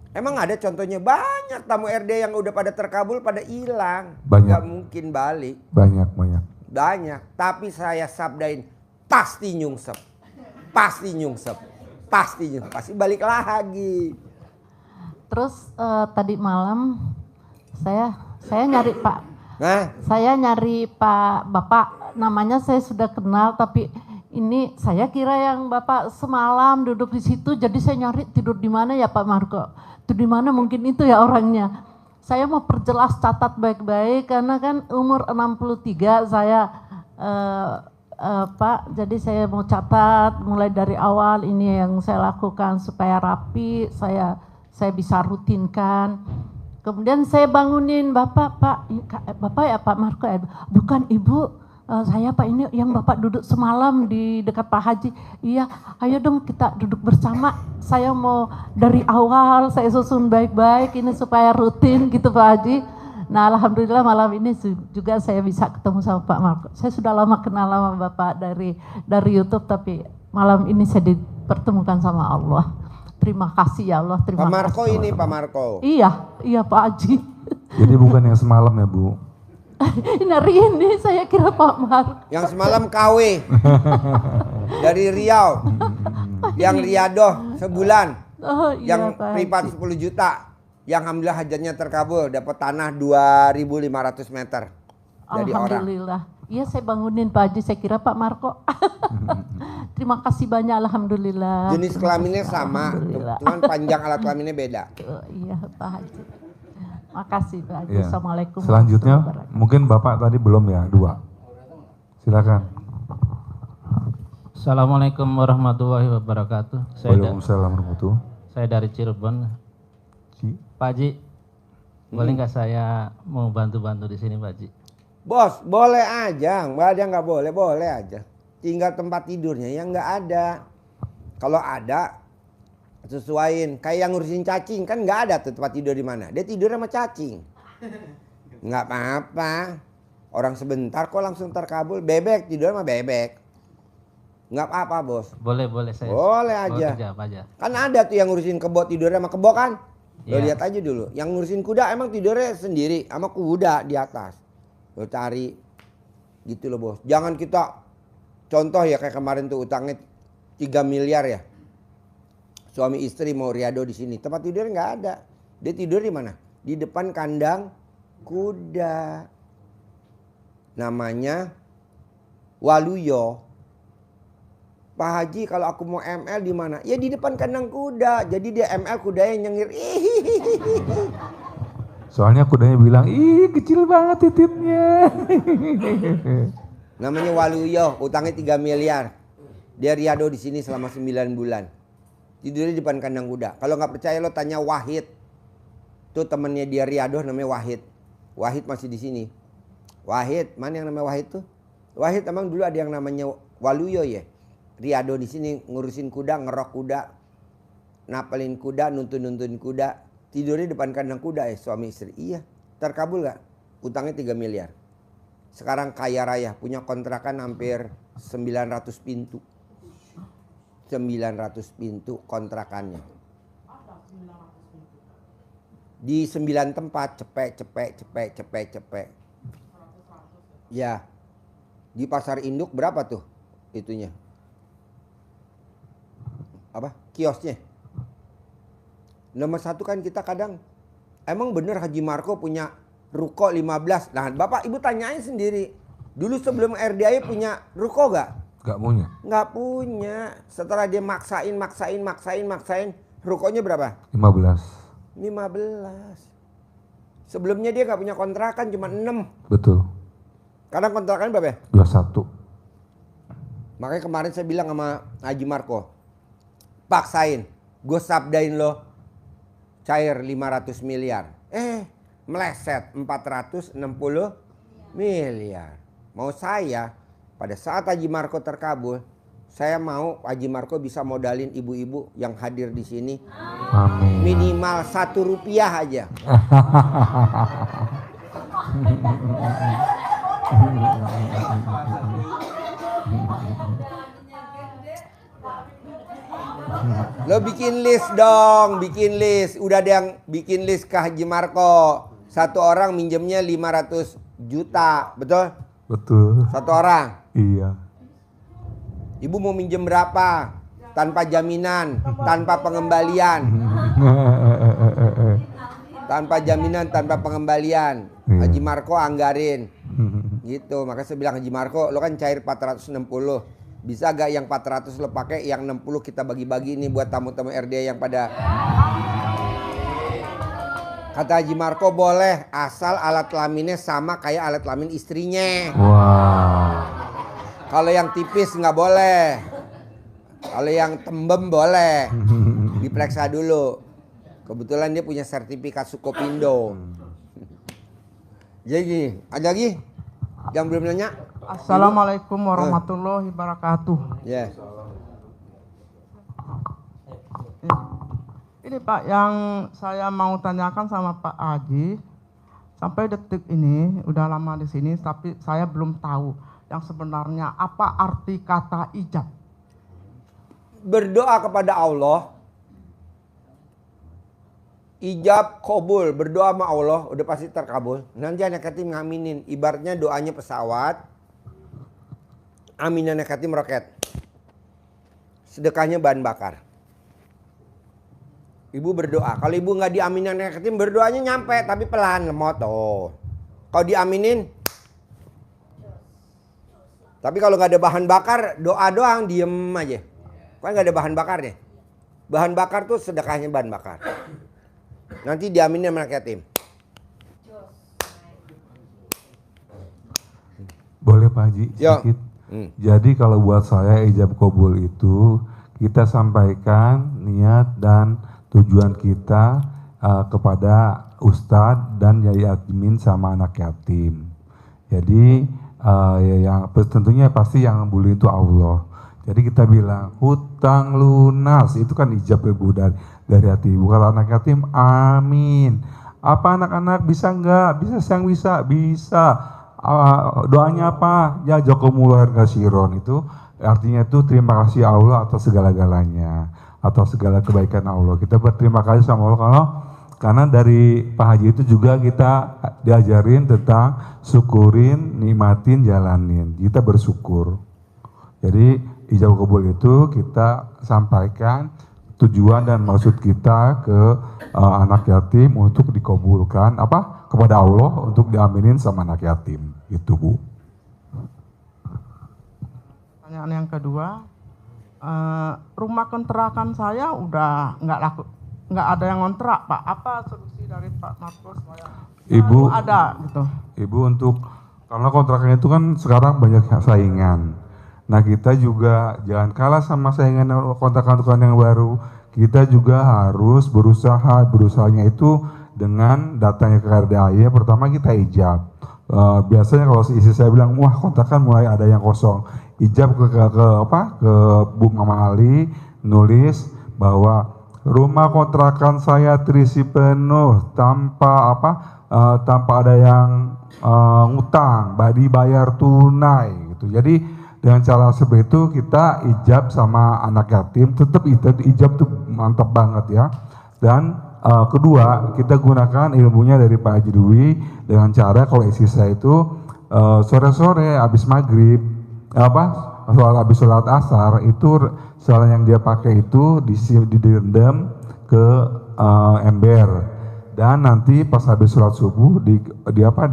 Emang ada contohnya banyak tamu RD yang udah pada terkabul pada hilang. Banyak. Gak mungkin balik. Banyak. Tapi saya sabdain pasti nyungsep. Pasti balik lagi. Terus tadi malam saya nyari Pak. Nah, Saya nyari Pak Bapak, namanya saya sudah kenal tapi ini saya kira yang Bapak semalam duduk di situ, jadi saya nyari tidur di mana ya Pak Marco. Itu di mana mungkin itu ya orangnya. Saya mau perjelas catat baik-baik karena kan umur 63 saya Pak, jadi saya mau catat mulai dari awal ini yang saya lakukan supaya rapi, saya bisa rutinkan. Kemudian saya bangunin Bapak ya Pak Marco ya, bukan Ibu. Saya Pak ini yang Bapak duduk semalam di dekat Pak Haji. Iya, ayo dong kita duduk bersama. Saya mau dari awal saya susun baik-baik ini supaya rutin gitu Pak Haji. Nah alhamdulillah malam ini juga saya bisa ketemu sama Pak Marco. Saya sudah lama kenal sama Bapak dari YouTube tapi malam ini saya dipertemukan sama Allah. Terima kasih ya Allah. Terima Pak Marco kasih, ini Allah. Pak Marco. Iya Pak Haji. Jadi bukan yang semalam ya Bu? Ini hari ini saya kira Pak Marco. Yang semalam KW dari Riau. Yang riadoh sebulan. Oh, iya, Yang Pak privat Haji. 10 juta. Yang alhamdulillah hajatnya terkabul. Dapat tanah 2.500 meter. Dari orang. Alhamdulillah. Iya saya bangunin Pak Haji, saya kira Pak Marco. Terima kasih banyak alhamdulillah. Jenis kelaminnya sama. Alhamdulillah. Cuman panjang alat kelaminnya beda. Iya Pak Haji. Makasih Pak Haji. Iya. Assalamualaikum. Selanjutnya warahmatullahi wabarakatuh. mungkin Bapak tadi belum ya, 2. Silakan. Assalamualaikum warahmatullahi wabarakatuh. Waalaikumsalam warahmatullahi. Saya dari Cirebon. Pak Haji, boleh nggak saya mau bantu-bantu di sini Pak Haji? Bos, boleh aja. Nggak ada nggak boleh, boleh aja. Tinggal tempat tidurnya yang nggak ada. Kalau ada, sesuaiin. Kayak yang ngurusin cacing kan nggak ada tuh tempat tidur di mana. Dia tidur sama cacing. Nggak apa-apa. Orang sebentar kok langsung terkabul. Bebek tidur sama bebek. Nggak apa-apa bos. Boleh saya. Boleh aja. Kerja apa aja. Kan ada tuh yang ngurusin kebo tidurnya sama kebo kan. Lo Iya. lihat aja dulu. Yang ngurusin kuda emang tidurnya sendiri sama kuda di atas. Lo cari gitu loh bos. Jangan kita contoh ya kayak kemarin tuh utangnya 3 miliar ya. Suami istri mau riado di sini, tempat tidur nggak ada. Dia tidur di mana? Di depan kandang kuda. Namanya Waluyo. Pak Haji kalau aku mau ML di mana? Ya di depan kandang kuda. Jadi dia ML kudanya nyengir. Soalnya kudanya bilang, ih kecil banget titipnya. Namanya Waluyo, utangnya 3 miliar. Dia riado di sini selama 9 bulan. Tidurnya di depan kandang kuda. Kalau nggak percaya lo tanya Wahid. Tuh temennya dia riado namanya Wahid. Wahid masih di sini. Wahid, mana yang namanya Wahid tuh? Wahid emang dulu ada yang namanya Waluyo ya. Riado di sini ngurusin kuda, ngerok kuda, napalin kuda, nuntun kuda, tidurnya depan kandang kuda ya suami istri. Iya, terkabul gak? Utangnya 3 miliar. Sekarang kaya raya, punya kontrakan hampir 900 pintu. 900 pintu kontrakannya. Di 9 tempat, cepek. Ya, di pasar induk berapa tuh itunya? Apa kiosnya. Nomor 1 kan kita kadang emang bener Haji Marco punya ruko 15. Nah bapak ibu tanyain sendiri, dulu sebelum RDI punya ruko gak? Gak punya. Nggak punya. Setelah dia maksain rukonya berapa? 15. 15. Sebelumnya dia gak punya kontrakan, cuma 6. Betul. Kadang kontrakan berapa ya? 21. Makanya kemarin saya bilang sama Haji Marco, paksain, gue sabdain lo cair 500 miliar. Meleset 460 miliar. Mau saya, pada saat Haji Marco terkabul, saya mau Haji Marco bisa modalin ibu-ibu yang hadir di sini. Amin. Minimal 1 rupiah aja. Lo bikin list dong, bikin list. Udah ada yang bikin list ke Haji Marco. 1 orang minjemnya 500 juta, betul? Betul. 1 orang. Iya. Ibu mau minjem berapa? Tanpa jaminan, tanpa pengembalian. Tanpa jaminan, tanpa pengembalian. Haji Marco anggarin. Gitu, makanya saya bilang Haji Marco, lo kan cair 460. Bisa gak yang 400 lo pakai, yang 60 kita bagi-bagi ini buat tamu-tamu RD yang pada. Kata Haji Marco boleh, asal alat kelaminnya sama kayak alat kelamin istrinya. Wow. Kalau yang tipis nggak boleh. Kalau yang tembem boleh. Diperiksa dulu. Kebetulan dia punya sertifikat Sukopindo. Jadi, ada lagi yang belum nanya? Assalamualaikum warahmatullahi wabarakatuh. Ya. Ini Pak yang saya mau tanyakan sama Pak Haji. Sampai detik ini udah lama di sini tapi saya belum tahu yang sebenarnya apa arti kata ijab. Berdoa kepada Allah. Ijab kabul, berdoa sama Allah udah pasti terkabul. Nanti anak yatim ngaminin, ibaratnya doanya pesawat. Amin anak yatim roket. Sedekahnya bahan bakar. Ibu berdoa. Kalau ibu nggak diaminin anak yatim, berdoanya nyampe tapi pelan lemot. Oh. Kalau diaminin. Tapi kalau nggak ada bahan bakar, doa doang diem aja. Kan nggak ada bahan bakar deh. Bahan bakar tuh sedekahnya bahan bakar. Nanti diaminin sama anak yatim. Boleh Pak Haji sedikit? Jadi kalau buat saya ijab kabul itu kita sampaikan niat dan tujuan kita kepada ustadz dan yai admin sama anak yatim. Jadi yang tentunya pasti yang bully itu Allah. Jadi kita bilang hutang lunas itu kan ijab ibu dari hati ibu. Kalau anak yatim amin. Apa anak-anak bisa enggak? Bisa sayang bisa. Doanya apa? Ya jazakumullah khairan itu artinya itu terima kasih Allah atas segala-galanya, atas segala kebaikan Allah. Kita berterima kasih sama Allah karena dari Pak Haji itu juga kita diajarin tentang syukurin, nikmatin, jalanin. Kita bersyukur. Jadi ijab kabul itu kita sampaikan tujuan dan maksud kita ke anak yatim untuk dikabulkan kepada Allah untuk diaminin sama anak yatim, gitu Bu. Pertanyaan yang kedua, rumah kontrakan saya udah nggak laku, nggak ada yang ngontrak Pak. Apa solusi dari Pak Markus supaya Ibu ada gitu? Ibu untuk karena kontrakan itu kan sekarang banyak saingan. Nah kita juga jangan kalah sama saingan kontrakan yang baru. Kita juga harus berusahanya itu dengan datanya ke RDAY. Pertama kita ijab. Biasanya kalau istri saya bilang, wah kontrakan mulai ada yang kosong. Ijab ke Bu Mama Ali nulis bahwa rumah kontrakan saya terisi penuh tanpa ada yang ngutang, dibayar tunai gitu. Jadi dengan cara seperti itu kita ijab sama anak yatim, tetap ijab tuh mantap banget ya. Dan kedua kita gunakan ilmunya dari Pak Haji Dwi dengan cara kalau istri saya itu sore-sore habis maghrib habis sholat asar itu salah yang dia pakai itu direndam ke ember dan nanti pas habis sholat subuh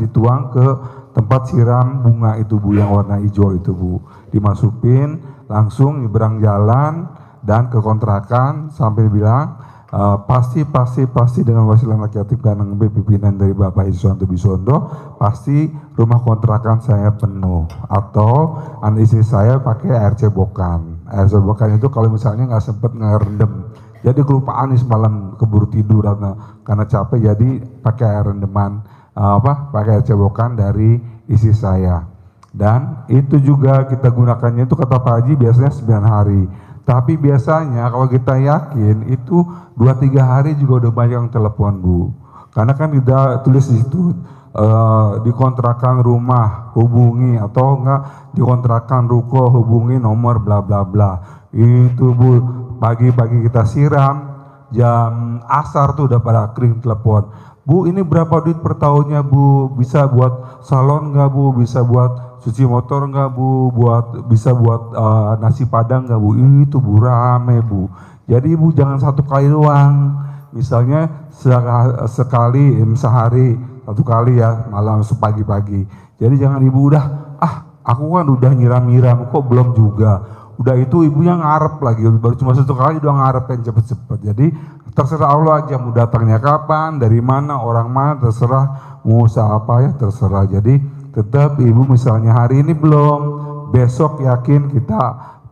dituang ke tempat siram bunga itu Bu yang warna hijau itu Bu, dimasukin langsung nyebrang jalan dan ke kontrakan sampai bilang pasti dengan wasilah anak yatim karena pimpinan dari Bapak Iswanto Bisondo pasti rumah kontrakan saya penuh atau anak istri saya pakai air cebokan. Air cebokan itu kalau misalnya nggak sempet ngerendam, jadi kelupaan nih semalam keburu tidur karena capek jadi pakai air rendeman pakai air cebokan dari istri saya. Dan itu juga kita gunakannya itu kata Pak Haji biasanya 9 hari. Tapi biasanya kalau kita yakin itu 2-3 hari juga udah banyak yang telepon Bu. Karena kan kita tulis di situ dikontrakan rumah hubungi atau enggak dikontrakan ruko hubungi nomor bla bla bla. Itu Bu pagi-pagi kita siram jam asar tuh udah pada kering telepon. Bu ini berapa duit per tahunnya Bu, bisa buat salon nggak Bu, bisa buat cuci motor nggak Bu, bisa buat nasi padang nggak Bu, itu Bu rame Bu. Jadi Bu jangan satu kali doang, misalnya sekali sehari satu kali ya malam pagi-pagi. Jadi jangan Ibu udah aku kan udah nyiram-nyiram kok belum juga. Udah itu Ibu yang ngarep lagi, baru cuma satu kali udah ngarep yang cepet-cepet. Jadi terserah Allah aja mau datangnya kapan, dari mana, orang mana, terserah mau usaha apa ya terserah. Jadi tetap Ibu misalnya hari ini belum, besok yakin kita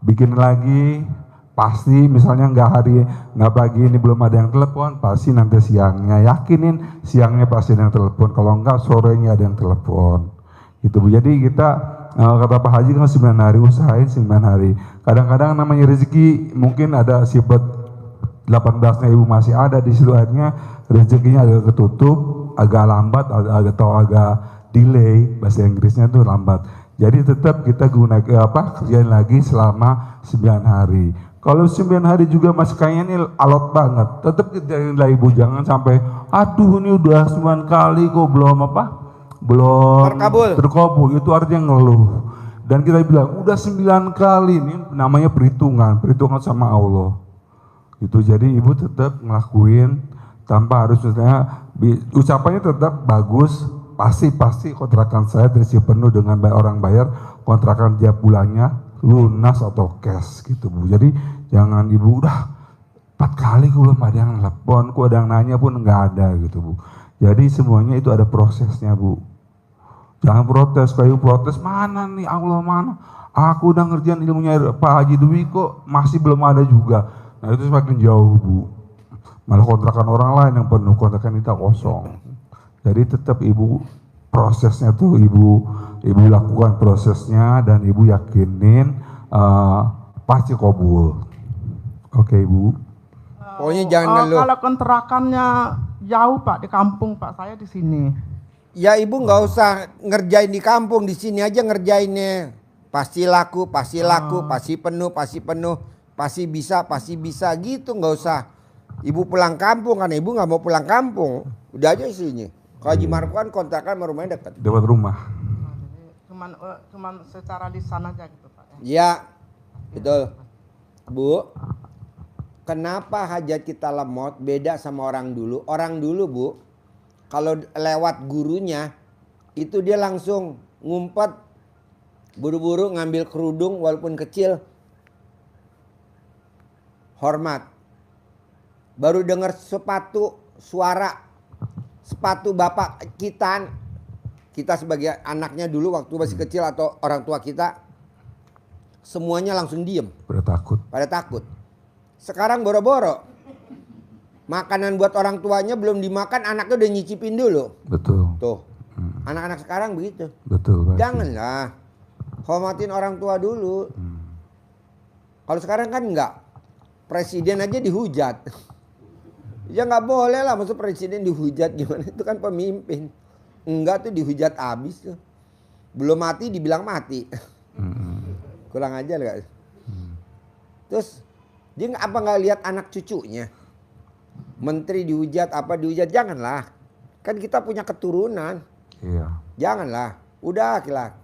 bikin lagi, pasti misalnya nggak pagi ini belum ada yang telepon, pasti nanti siangnya yakinin siangnya pasti ada yang telepon, kalau enggak sorenya ada yang telepon. Gitu Bu. Jadi kita kata Pak Haji kan 9 hari, usahain 9 hari. Kadang-kadang namanya rezeki mungkin ada sifat 18-nya Ibu masih ada di situ, akhirnya rezekinya agak ketutup, agak lambat atau agak delay, bahasa Inggrisnya tuh lambat. Jadi tetap kita kerjain lagi selama 9 hari. Kalau 9 hari juga masih kayaknya ini alot banget, tetap kerjain lah Ibu, jangan sampai aduh ini udah 9 kali kok belum terkabul, itu artinya ngeluh. Dan kita bilang udah 9 kali, ini namanya perhitungan sama Allah. Gitu. Jadi Ibu tetap ngelakuin tanpa harus misalnya ucapannya tetap bagus, pasti kontrakan saya terisi penuh dengan orang bayar kontrakan tiap bulannya lunas atau cash gitu Bu. Jadi jangan Ibu udah 4 kali belum ada yang telepon, kok ada yang nanya pun nggak ada gitu Bu. Jadi semuanya itu ada prosesnya Bu. Jangan protes, kayak protes mana nih Allah mana? Aku udah ngerjain ilmunya Pak Haji Dwi kok masih belum ada juga. Nah itu semakin jauh Bu. Malah kontrakan orang lain yang penuh, kontrakan kita kosong. Jadi tetap Ibu prosesnya tuh Ibu lakukan prosesnya dan Ibu yakinin pasti kabul. Oke Ibu. Pokoknya jangan ngeluh. Kalau kontrakannya jauh Pak, di kampung Pak, saya di sini. Ya Ibu nggak usah ngerjain di kampung, di sini aja ngerjainnya. Pasti laku, pasti penuh, pasti bisa gitu, nggak usah. Ibu pulang kampung kan, Ibu nggak mau pulang kampung, udah aja sini. Kalau Haji Marwan kontrakan sama rumahnya dekat. Dekat rumah. Cuman secara lisan aja gitu Pak. Ya Betul. Bu, kenapa hajat kita lemot beda sama orang dulu? Orang dulu Bu, kalau lewat gurunya itu dia langsung ngumpet, buru-buru ngambil kerudung walaupun kecil, hormat. Baru dengar suara sepatu bapak kita sebagai anaknya dulu waktu masih kecil atau orang tua kita, semuanya langsung diem. Pada takut. Sekarang boro-boro. Makanan buat orang tuanya belum dimakan, anaknya udah nyicipin dulu. Betul. Tuh. Anak-anak sekarang begitu. Betul. Pak Haji. Janganlah. Hormatin orang tua dulu. Kalau sekarang kan enggak. Presiden aja dihujat. Ya nggak boleh lah, maksud presiden dihujat gimana? Itu kan pemimpin. Enggak tuh dihujat abis tuh. Belum mati dibilang mati. Kurang aja lah. Terus dia apa nggak lihat anak cucunya? Menteri dihujat, apa dihujat? Janganlah. Kan kita punya keturunan. Iya. Janganlah. Udah lah.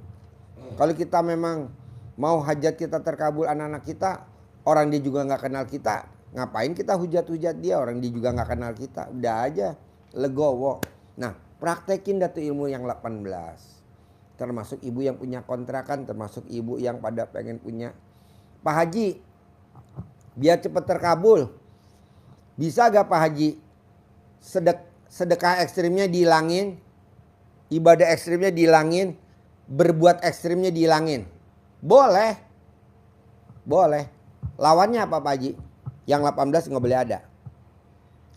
Kalau kita memang mau hajat kita terkabul anak-anak kita, orang dia juga nggak kenal kita, ngapain kita hujat-hujat dia? Orang dia juga nggak kenal kita. Udah aja, legowo. Nah, praktekin dah tuh ilmu yang 18. Termasuk ibu yang punya kontrakan, termasuk ibu yang pada pengen punya. Pak Haji, biar cepat terkabul, bisa gak Pak Haji sedekah ekstrimnya dihilangin, ibadah ekstrimnya dihilangin, berbuat ekstrimnya dihilangin? Boleh. Boleh. Lawannya apa Pak Haji? Yang 18 nggak boleh ada.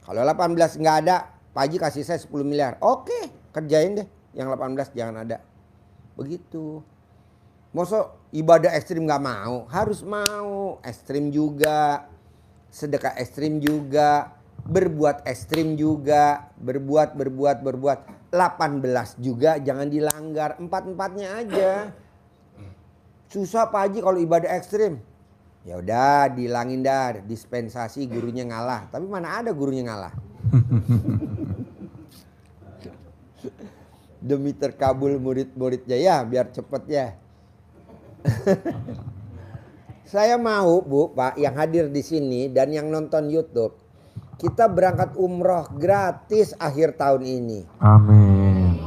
Kalau 18 nggak ada, Pak Haji kasih saya 10 miliar. Oke, kerjain deh. Yang 18 jangan ada. Begitu. Masa ibadah ekstrim nggak mau? Harus mau. Ekstrim juga. Sedekah ekstrim juga. Berbuat ekstrim juga. Berbuat. 18 juga jangan dilanggar. 4-4-nya aja. Susah Pak Haji kalau ibadah ekstrim. Ya udah dihilangin dah, dispensasi gurunya ngalah. Tapi mana ada gurunya ngalah? Demi terkabul murid-muridnya ya, biar cepet ya. Saya mau Bu, Pak, yang hadir di sini dan yang nonton YouTube, kita berangkat umroh gratis akhir tahun ini. Amin.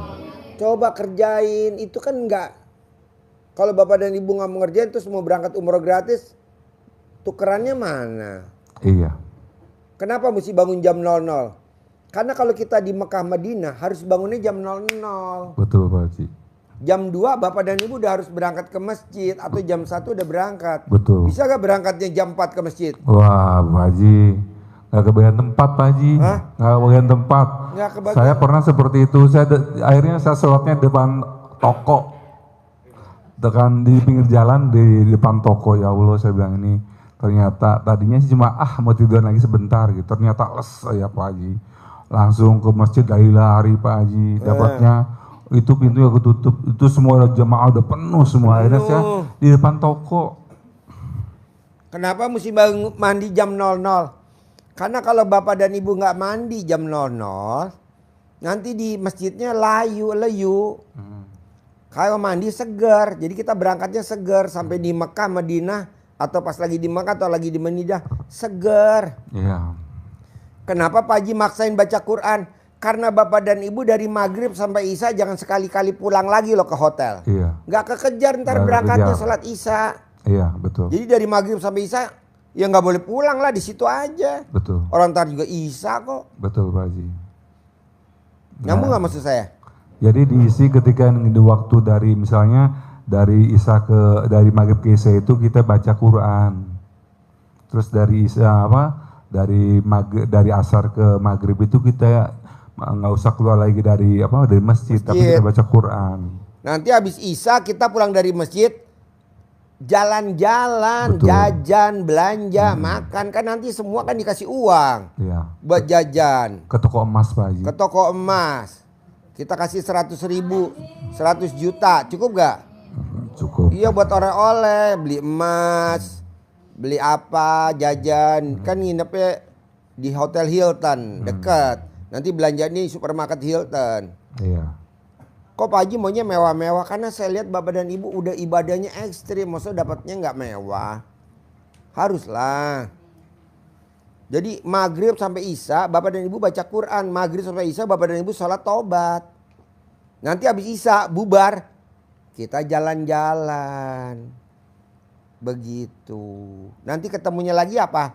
Coba kerjain, itu kan enggak. Kalau Bapak dan Ibu nggak mau ngerjain terus mau berangkat umroh gratis, tukerannya mana? Iya. Kenapa mesti bangun jam 00? Karena kalau kita di Mekah Madinah harus bangunnya jam 00. Betul Pak Haji. Jam 2 Bapak dan Ibu udah harus berangkat ke masjid atau jam 1 udah berangkat. Betul. Bisa gak berangkatnya jam 4 ke masjid? Wah Pak Haji, nggak kebagian tempat Pak Haji. Hah? Nggak kebagian tempat. Nggak kebagian. Saya pernah seperti itu. Akhirnya saya sholatnya depan toko. Tekan di pinggir jalan di depan toko. Ya Allah, saya bilang ini ternyata tadinya sih cuma mau tiduran lagi sebentar gitu. Ternyata les ya Pak Haji. Langsung ke masjid lari Pak Haji. Dapatnya itu pintunya ketutup. Itu semua jemaah udah penuh semua. Akhirnya saya di depan toko. Kenapa mesti mandi jam 00? Karena kalau Bapak dan Ibu nggak mandi jam 00, nanti di masjidnya leyu. Kalau mandi segar, jadi kita berangkatnya segar sampai di Mekah, Madinah, atau pas lagi di Mekah atau lagi di Madinah segar. Iya. Kenapa Pak Haji maksain baca Quran? Karena Bapak dan Ibu dari maghrib sampai isya jangan sekali-kali pulang lagi loh ke hotel. Iya. Nggak kekejar ntar berangkatnya sholat isya. Iya betul. Jadi dari maghrib sampai isya ya nggak boleh pulang lah, di situ aja. Betul. Orang ntar juga isya kok. Betul Pak Haji. Nyambung nggak maksud saya? Jadi diisi ketika di waktu dari misalnya dari dari maghrib ke isya itu kita baca Quran. Terus dari isya dari asar ke maghrib itu kita nggak usah keluar lagi dari masjid, tapi kita baca Quran. Nanti habis isya kita pulang dari masjid, jalan-jalan, Betul. jajan, belanja, makan, kan nanti semua kan dikasih uang Iya. buat jajan. Ke toko emas Pak Haji. Ke toko emas kita kasih 100.000, 100 juta, cukup gak? Cukup. Iya, buat oleh-oleh, beli emas, beli apa, jajan, kan nginepnya di Hotel Hilton dekat. Nanti belanja nih supermarket Hilton. Iya. Kok Pak Haji maunya mewah-mewah? Karena saya lihat Bapak dan Ibu udah ibadahnya ekstrim, maksudnya dapatnya nggak mewah. Haruslah. Jadi maghrib sampai isya bapak dan ibu baca Quran. Maghrib sampai isya bapak dan ibu sholat taubat. Nanti habis isya bubar. Kita jalan-jalan. Begitu. Nanti ketemunya lagi apa?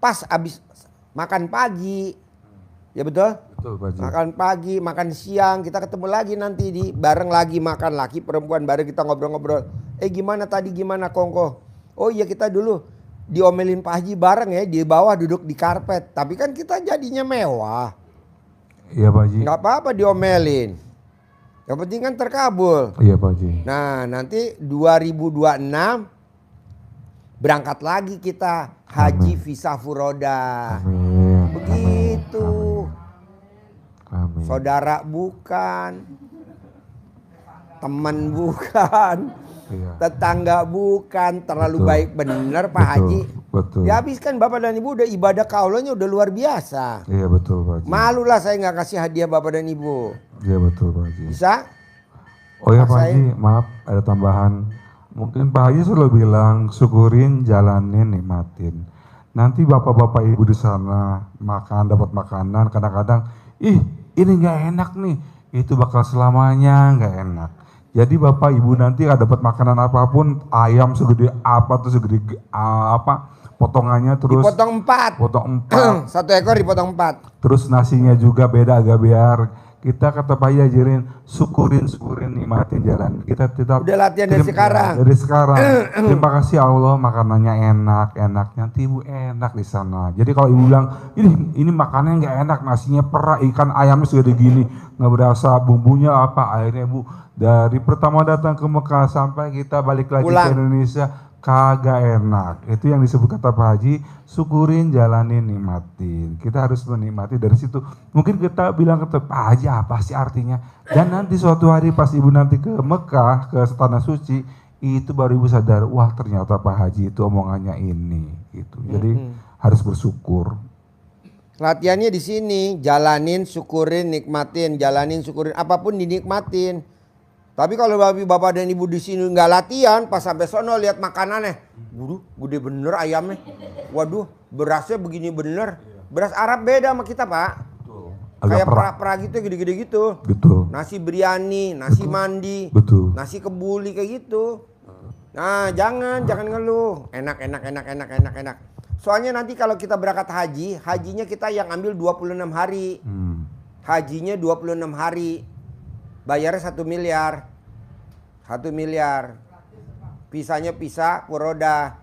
Pas habis makan pagi. Ya betul? Betul, Pak Haji. Makan pagi, makan siang, kita ketemu lagi nanti di bareng lagi makan laki perempuan bareng kita ngobrol-ngobrol. Gimana tadi gimana Kongko? Oh iya kita dulu diomelin Pak Haji bareng ya di bawah duduk di karpet. Tapi kan kita jadinya mewah. Iya Pak Haji. Nggak apa-apa diomelin. Yang penting kan terkabul. Iya Pak Haji. Nah nanti 2026 berangkat lagi kita haji visa furoda. Amin. Begitu. Amin. Saudara bukan, teman bukan, Iya. tetangga bukan, terlalu Betul. baik bener Pak Betul, Haji. betul. Dihabiskan Bapak dan Ibu udah ibadah kaulanya udah luar biasa. Iya betul Pak Haji. Malulah saya nggak kasih hadiah Bapak dan Ibu. Iya betul Pak Haji. Bisa? Oh ya Pak Saya- Haji, maaf ada tambahan. Mungkin Pak Haji selalu bilang syukurin, jalanin, nikmatin. Nanti bapak-bapak ibu di sana makan dapat makanan, kadang-kadang ini nggak enak nih, itu bakal selamanya nggak enak. Jadi bapak ibu nanti dapat makanan apapun, ayam segede apa tuh segede apa potongannya terus Dipotong 4. potong 4. Satu ekor dipotong 4. Terus nasinya juga beda agak biar kita kata Pak Haji ajarin syukurin nikmatin jalan. Kita tetap Udah latihan dari sekarang. Dari sekarang. Terima kasih Allah makanannya enak nanti ibu enak di sana. Jadi kalau ibu bilang ini makanannya nggak enak, nasinya perak, ikan ayamnya segede gini nggak berasa, bumbunya apa, akhirnya ibu dari pertama datang ke Mekah sampai kita balik lagi Pulang. ke Indonesia kagak enak. Itu yang disebut kata Pak Haji, syukurin, jalanin, nikmatin. Kita harus menikmati dari situ. Mungkin kita bilang ke Pak Haji apa sih artinya? Dan nanti suatu hari pas ibu nanti ke Mekah, ke Tanah Suci, itu baru ibu sadar, wah ternyata Pak Haji itu omongannya ini. Gitu. Jadi harus bersyukur. Latihannya di sini, jalanin, syukurin, nikmatin, jalanin, syukurin, apapun dinikmatin. Tapi kalau bapak dan ibu di sini nggak latihan, pas sampai sono lihat makanannya, waduh, gede bener ayamnya, waduh, berasnya begini bener. Beras Arab beda sama kita Pak, Agak kayak perak. pra-pra gitu, gede-gede gitu. Betul. Nasi biryani, nasi mandi, Betul. nasi kebuli kayak gitu. Nah jangan ngeluh, enak. Soalnya nanti kalau kita berangkat haji, hajinya kita yang ambil 26 hari. Hajinya 26 hari. Bayarnya 1 miliar. 1 miliar. Pisahnya pisah furoda.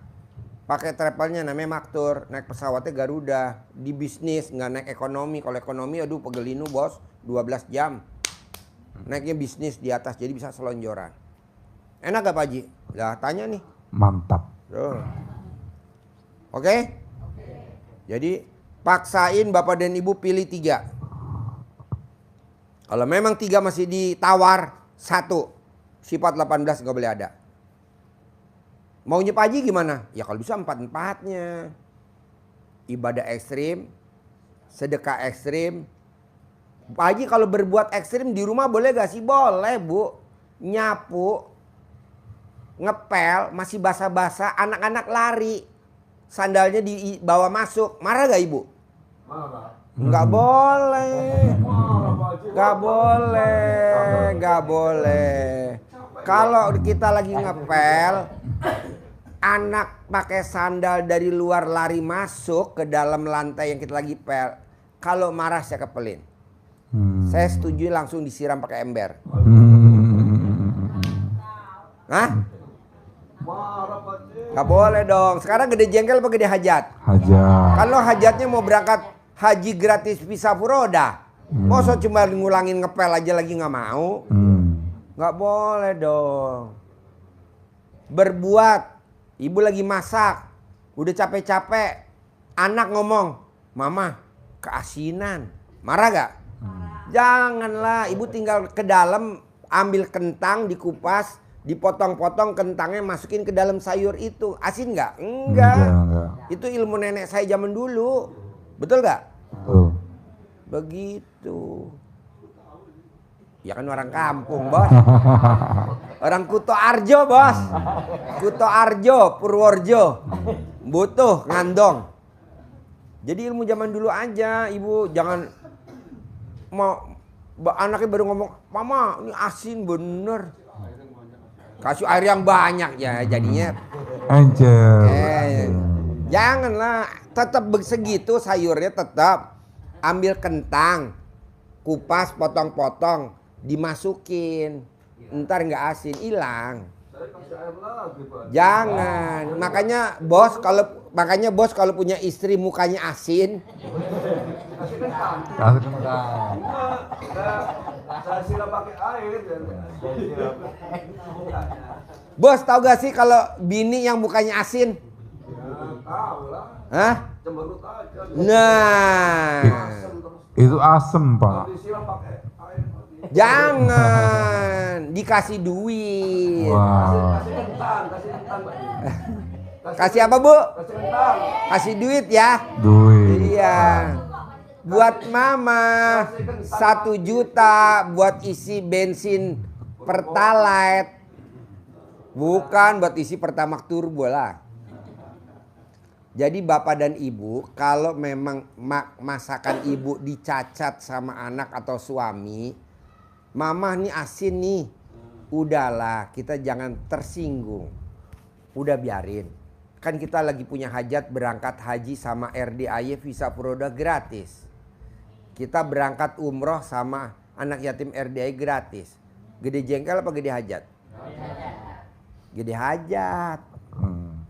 Pakai travelnya namanya Maktur. Naik pesawatnya Garuda. Di bisnis nggak naik ekonomi. Kalau ekonomi aduh pegelinu bos. 12 jam. Naiknya bisnis di atas jadi bisa selonjoran. Enak gak Pak Haji? Lah tanya nih. Mantap. Tuh. Oke? Jadi paksain bapak dan ibu pilih 3. Kalau memang 3 masih ditawar, 1. Sifat 18 nggak boleh ada. Maunya Pak Haji gimana? Ya kalau bisa 4-4-nya. Ibadah ekstrim, sedekah ekstrim. Pak Haji kalau berbuat ekstrim di rumah boleh gak sih? Boleh Bu. Nyapu, ngepel, masih basah-basah, anak-anak lari. Sandalnya dibawa masuk. Marah gak Ibu? Nggak boleh. Nggak boleh. Kalau kita lagi ngepel, anak pakai sandal dari luar lari masuk ke dalam lantai yang kita lagi pel. Kalau marah saya kepelin. Saya setuju langsung disiram pakai ember. Hah? Nggak boleh dong. Sekarang gede jengkel apa gede hajat? Hajat. Kalau hajatnya mau berangkat haji gratis visa furoda. Masa cuma ngulangin ngepel aja lagi nggak mau? Nggak boleh dong. Berbuat. Ibu lagi masak. Udah capek-capek. Anak ngomong, Mama keasinan. Marah gak? Janganlah. Ibu tinggal ke dalam. Ambil kentang dikupas. Dipotong-potong kentangnya masukin ke dalam sayur itu. Asin gak? Enggak. Itu ilmu nenek saya zaman dulu. Betul gak? Betul. Begitu. Ya kan orang kampung bos. Orang Kuto Arjo bos. Kuto Arjo, Purworejo. butuh ngandong. Jadi ilmu zaman dulu aja, ibu jangan mau anaknya baru ngomong, mama ini asin bener. Kasih air yang banyak ya jadinya. Angel. Janganlah, tetap segitu sayurnya tetap ambil kentang, kupas potong-potong, dimasukin. Ntar nggak asin, hilang. Jangan. Makanya bos kalau punya istri mukanya asin, Kasih kentang. bos tahu gak sih kalau bini yang mukanya asin? Hah? Nah, Itu asem, Pak. jangan dikasih duit. Wow. Kasih apa bu? Kasih duit ya. Duit. Iya. Buat mama 1 juta buat isi bensin Pertalite. Bukan buat isi Pertamax Turbo lah. Jadi bapak dan ibu kalau memang masakan ibu dicacat sama anak atau suami, mama nih asin nih, udahlah kita jangan tersinggung. Udah biarin. Kan kita lagi punya hajat berangkat haji sama RDAY visa Proda gratis. Kita berangkat umroh sama anak yatim RDAY gratis. Gede jengkel apa gede hajat? Gede hajat.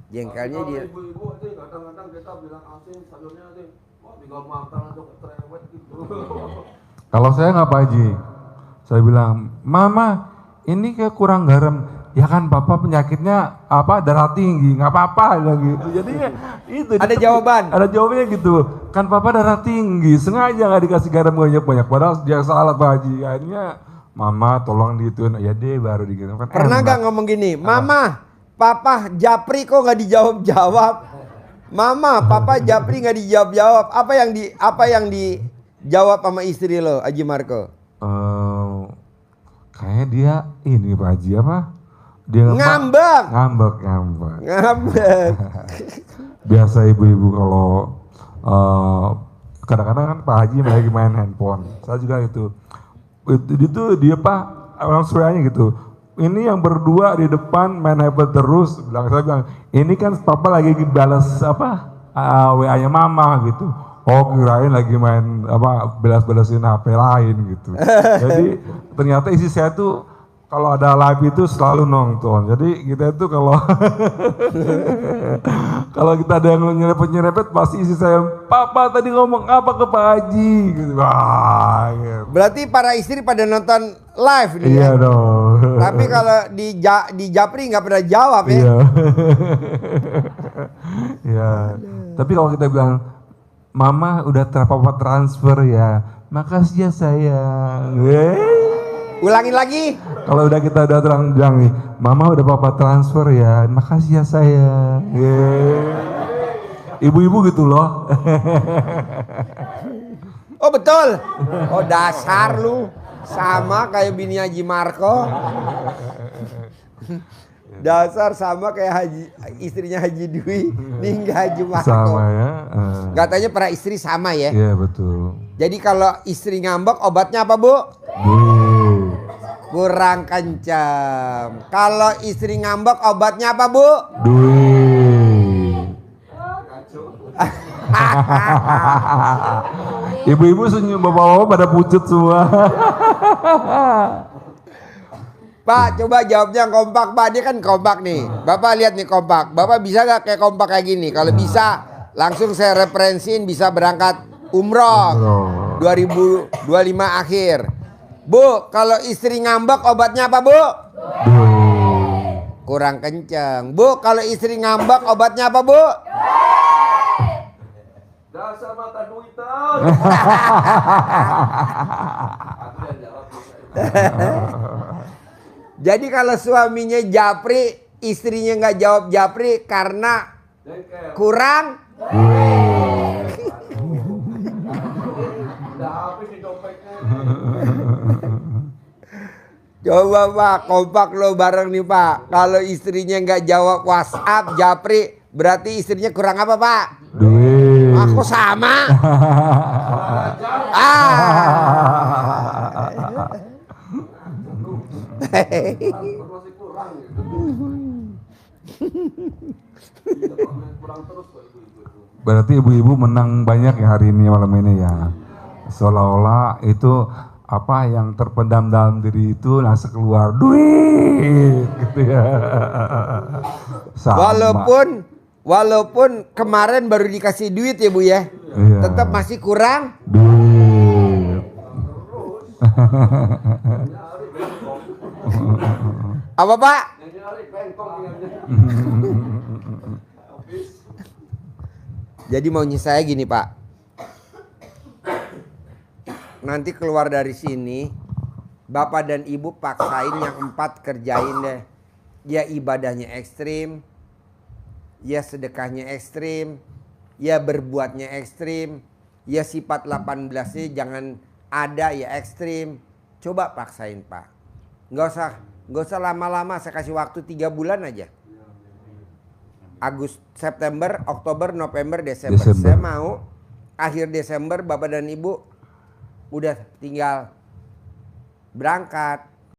Jengkelnya dia. Ibu-ibu aja kadang-kadang kita bilang asin sayurnya aja, kok tinggal makan aja cerewet gitu. Kalau saya nggak Pak Haji, saya bilang, Mama ini kayak kurang garam. Ya kan Bapak penyakitnya apa darah tinggi, nggak apa-apa gitu. Jadi itu. Ada jawaban. Ada jawabannya gitu. Kan Papa darah tinggi, sengaja nggak dikasih garam banyak-banyak. Padahal dia salah Pak Haji. Akhirnya Mama tolong diituin, ya deh baru dikirim. Kan Pernah nggak ngomong gini, Mama, Papa Japri kok nggak dijawab-jawab? Mama, Papa Japri nggak dijawab-jawab. Apa yang dijawab sama istri lo, Haji Marco? Kayaknya dia ini Pak Haji apa? Dia Ngambek. Ngambek. Biasa ibu-ibu kalau kadang-kadang kan Pak Haji lagi main handphone. Saya juga itu dia Pak orang suaranya gitu. Ini yang berdua di depan main handphone terus. Saya bilang ini kan Papa lagi balas apa WA-nya Mama gitu. Oh kirain lagi main apa belas-belasin HP lain gitu. Jadi ternyata isi saya tuh kalau ada live itu selalu nonton. Jadi kita itu kalau kalau kita ada yang nyerepet pasti isi saya, Papa tadi ngomong apa ke Pak Haji? Gitu. Wah, gitu. Berarti para istri pada nonton live nih. Iya ya? dong. Tapi kalau di Japri nggak pernah jawab ya. Iya. Iya. Tapi kalau kita bilang, Mama udah Papa transfer ya, makasih ya sayang. Ulangin lagi. Kalau kita udah terang bilang nih, Mama udah Papa transfer ya, makasih ya sayang. Ibu-ibu gitu loh. Oh betul. Oh dasar lu. Sama kayak bini Haji Marco. Dasar sama kayak istrinya Haji Dwi, Ningga Haji Marco. Sama ya. Katanya para istri sama ya. Iya betul. Jadi kalau istri ngambek obatnya apa Bu? Kurang kencang. Kalau istri ngambek obatnya apa Bu? Duit. Ibu-ibu senyum, bapak-bapak pada pucet semua. Pak coba jawabnya kompak Pak, dia kan kompak nih. Bapak lihat nih kompak. Bapak bisa gak kayak kompak kayak gini? Kalau bisa langsung saya referensiin bisa berangkat umroh 2025 akhir. Bu, kalau istri ngambek obatnya apa Bu? Kurang kenceng. Bu, kalau istri ngambek obatnya apa Bu? Dasar mata duitan. Jadi kalau suaminya japri, istrinya nggak jawab japri karena kurang. Udah habis di dompetnya. Coba Pak, kompak lo bareng nih Pak. Kalau istrinya nggak jawab WhatsApp japri, Berarti istrinya kurang apa, Pak? Duit. Aku sama. Masih kurang gitu. Kurang terus kok ibu-ibu itu. Berarti ibu-ibu menang banyak ya hari ini, malam ini ya. Seolah-olah itu apa yang terpendam dalam diri itu langsung keluar duit gitu ya. Sama. Walaupun kemarin baru dikasih duit ya Bu ya. Iya. Tetap masih kurang duit. Apa Pak? Jadi maunya saya gini Pak. Nanti keluar dari sini, Bapak dan Ibu paksain yang 4 kerjain deh. Ya ibadahnya ekstrim, ya sedekahnya ekstrim, ya berbuatnya ekstrim, ya sifat 18-nya jangan ada ya ekstrim. Coba paksain Pak. Nggak usah lama-lama, saya kasih waktu 3 bulan aja. September, Oktober, November, Desember. Saya mau akhir Desember Bapak dan Ibu udah tinggal berangkat,